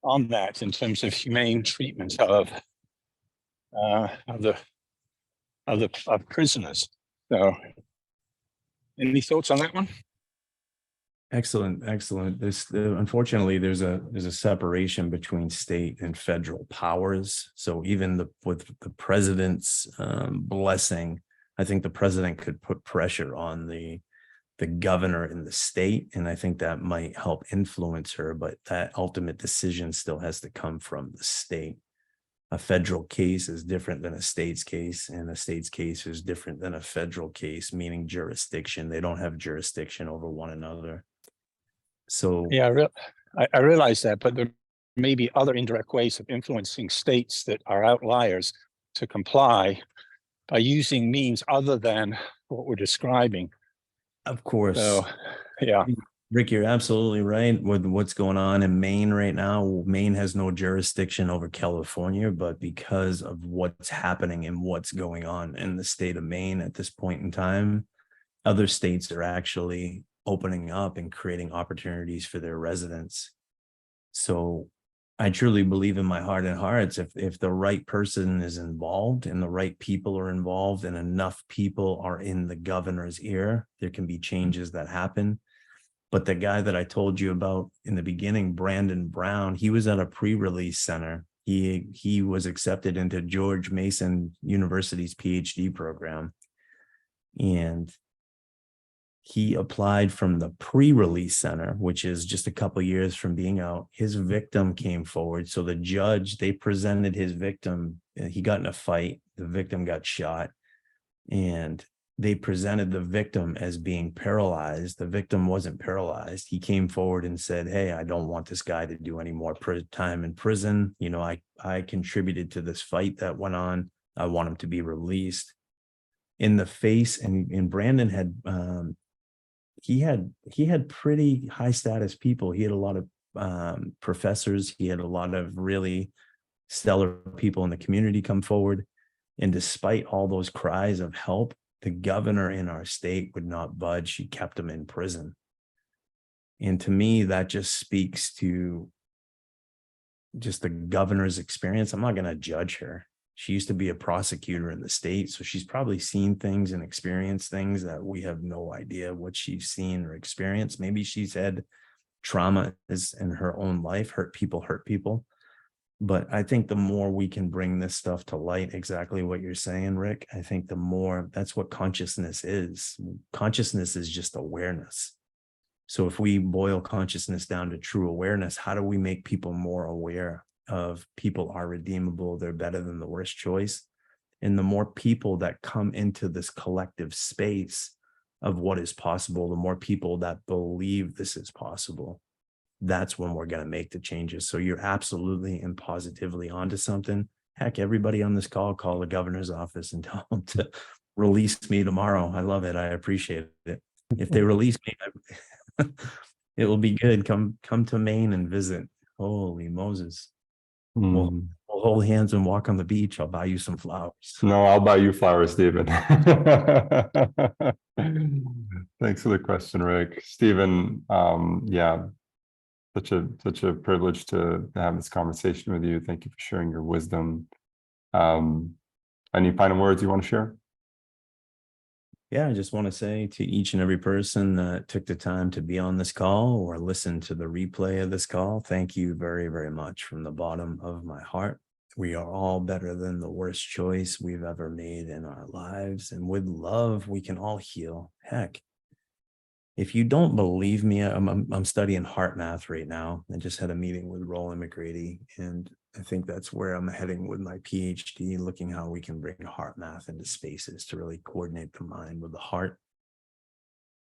Speaker 8: on that in terms of humane treatment of prisoners. So, any thoughts on that one?
Speaker 4: Excellent. Unfortunately, there's a separation between state and federal powers. So even with the president's blessing, I think the president could put pressure on the the governor in the state. And I think that might help influence her, but that ultimate decision still has to come from the state. A federal case is different than a state's case, and a state's case is different than a federal case, meaning jurisdiction. They don't have jurisdiction over one another. So
Speaker 8: yeah, I realize that, but there may be other indirect ways of influencing states that are outliers to comply by using means other than what we're describing.
Speaker 4: of course,
Speaker 8: So, yeah.
Speaker 4: Rick, you're absolutely right with what's going on in Maine right now. Maine has no jurisdiction over California, but because of what's happening and what's going on in the state of Maine at this point in time, other states are actually opening up and creating opportunities for their residents. So I truly believe in my heart and hearts, if the right person is involved and the right people are involved and enough people are in the governor's ear, there can be changes that happen. But the guy that I told you about in the beginning, Brandon Brown, he was at a pre-release center. He was accepted into George Mason University's PhD program. And he applied from the pre-release center, which is just a couple of years from being out. His victim came forward. So the judge, they presented his victim. He got in a fight. The victim got shot. And they presented the victim as being paralyzed. The victim wasn't paralyzed. He came forward and said, hey, I don't want this guy to do any more time in prison. You know, I contributed to this fight that went on. I want him to be released. In the face, and Brandon had, he had pretty high status people. He had a lot of professors. He had a lot of really stellar people in the community come forward. And despite all those cries of help, the governor in our state would not budge. She kept him in prison. And to me, that just speaks to just the governor's experience. I'm not going to judge her. She used to be a prosecutor in the state, so she's probably seen things and experienced things that we have no idea what she's seen or experienced. Maybe she's had trauma in her own life, hurt people. But I think the more we can bring this stuff to light, exactly what you're saying, Rick, I think the more, that's what consciousness is. Consciousness is just awareness. So if we boil consciousness down to true awareness, how do we make people more aware of people are redeemable, they're better than the worst choice? And the more people that come into this collective space of what is possible, the more people that believe this is possible, that's when we're going to make the changes. So you're absolutely and positively onto something. Heck, everybody on this call the governor's office and tell them to release me tomorrow. I love it. I appreciate it. If they release me, it will be good. Come to Maine and visit. Holy Moses. We'll hold hands and walk on the beach. I'll buy you some flowers.
Speaker 3: No, I'll buy you flowers, Stephen. Thanks for the question, Rick. Stephen, yeah, such a privilege to have this conversation with you. Thank you for sharing your wisdom. Any final words you want to share?
Speaker 4: Yeah, I just want to say to each and every person that took the time to be on this call or listen to the replay of this call, thank you very, very much from the bottom of my heart. We are all better than the worst choice we've ever made in our lives. And with love, we can all heal. Heck, if you don't believe me, I'm studying heart math right now. I just had a meeting with Roland McGrady, and I think that's where I'm heading with my PhD, looking how we can bring heart math into spaces to really coordinate the mind with the heart.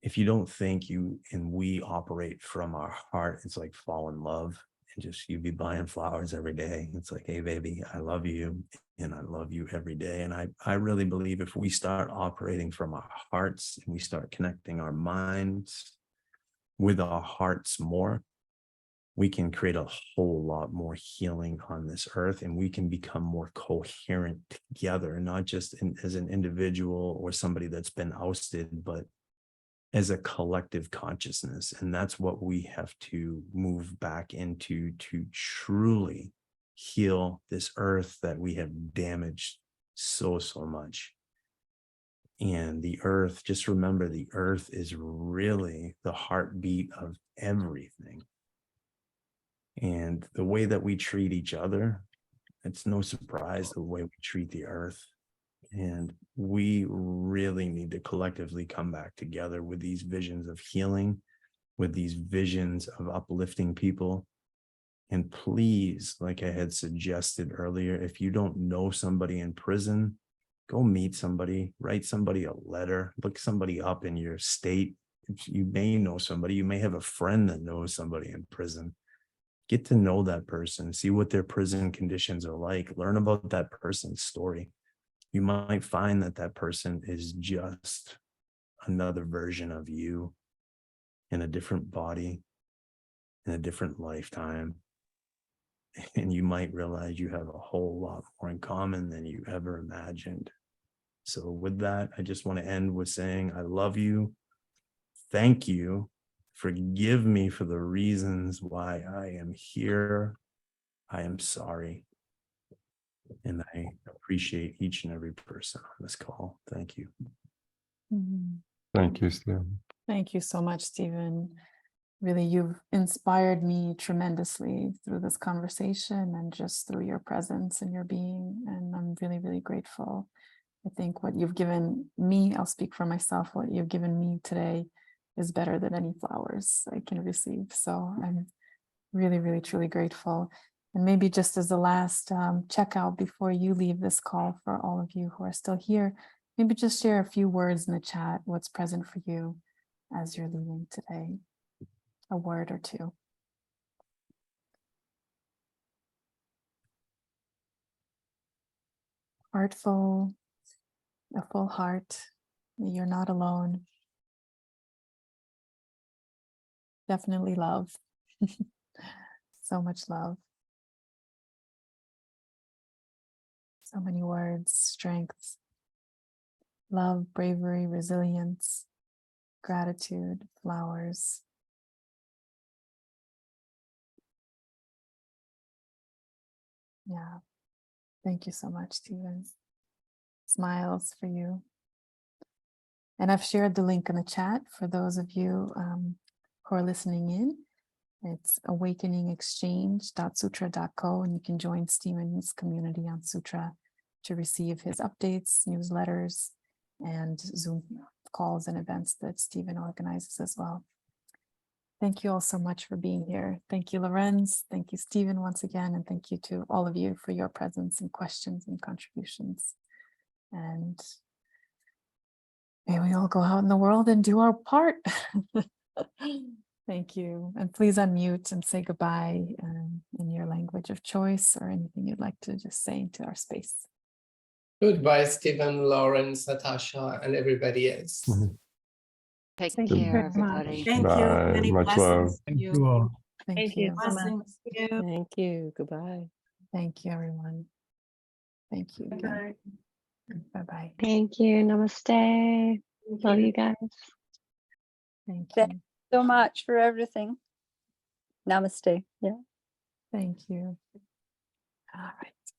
Speaker 4: If you don't think you and we operate from our heart, it's like fall in love and just you'd be buying flowers every day. It's like, hey, baby, I love you. And I love you every day. And I really believe if we start operating from our hearts and we start connecting our minds with our hearts more, we can create a whole lot more healing on this earth, and we can become more coherent together, not just as an individual or somebody that's been ousted, but as a collective consciousness. And that's what we have to move back into to truly heal this earth that we have damaged so much. And the earth, just remember, the earth is really the heartbeat of everything. And the way that we treat each other, it's no surprise the way we treat the earth. And we really need to collectively come back together with these visions of healing, with these visions of uplifting people. And please, like I had suggested earlier, if you don't know somebody in prison, go meet somebody, write somebody a letter, look somebody up in your state. You may know somebody, you may have a friend that knows somebody in prison. Get to know that person, see what their prison conditions are like, learn about that person's story. You might find that that person is just another version of you in a different body, in a different lifetime. And you might realize you have a whole lot more in common than you ever imagined. So with that, I just want to end with saying, I love you. Thank you. Forgive me for the reasons why I am here. I am sorry. And I appreciate each and every person on this call. Thank you.
Speaker 3: Thank you, Stephen.
Speaker 2: Thank you so much, Stephen. Really, you've inspired me tremendously through this conversation and just through your presence and your being. And I'm really, really grateful. I think what you've given me, I'll speak for myself, what you've given me today is better than any flowers I can receive. So I'm really, really, truly grateful. And maybe just as the last checkout before you leave this call, for all of you who are still here, maybe just share a few words in the chat, what's present for you as you're leaving today, a word or two. Heartful, a full heart, you're not alone. Definitely love. So much love. So many words, strength, love, bravery, resilience, gratitude, flowers. Yeah. Thank you so much, Stephen. Smiles for you. And I've shared the link in the chat for those of you who are listening in. It's awakeningexchange.sutra.co, and you can join Stephen's community on Sutra to receive his updates, newsletters, and Zoom calls and events that Stephen organizes as well. Thank you all so much for being here. Thank you, Lorenz. Thank you, Stephen, once again. And thank you to all of you for your presence and questions and contributions. And may we all go out in the world and do our part. Thank you. And please unmute and say goodbye in your language of choice or anything you'd like to just say into our space.
Speaker 7: Goodbye, Stephen, Lawrence, Natasha, and everybody else.
Speaker 10: Take
Speaker 2: Thank
Speaker 10: care,
Speaker 2: you very
Speaker 10: everybody.
Speaker 2: much.
Speaker 1: Thank you.
Speaker 3: Bye.
Speaker 1: Many
Speaker 3: Much love.
Speaker 1: blessings.
Speaker 9: Thank you all.
Speaker 2: Thank you.
Speaker 1: Blessings.
Speaker 10: Thank you. Goodbye.
Speaker 2: Thank you, everyone. Thank you. Again. Bye-bye.
Speaker 5: Thank you. Namaste. Love you guys.
Speaker 2: Thank
Speaker 11: Thank
Speaker 2: you.
Speaker 11: so much for everything. Namaste. Yeah.
Speaker 2: Thank you. All right.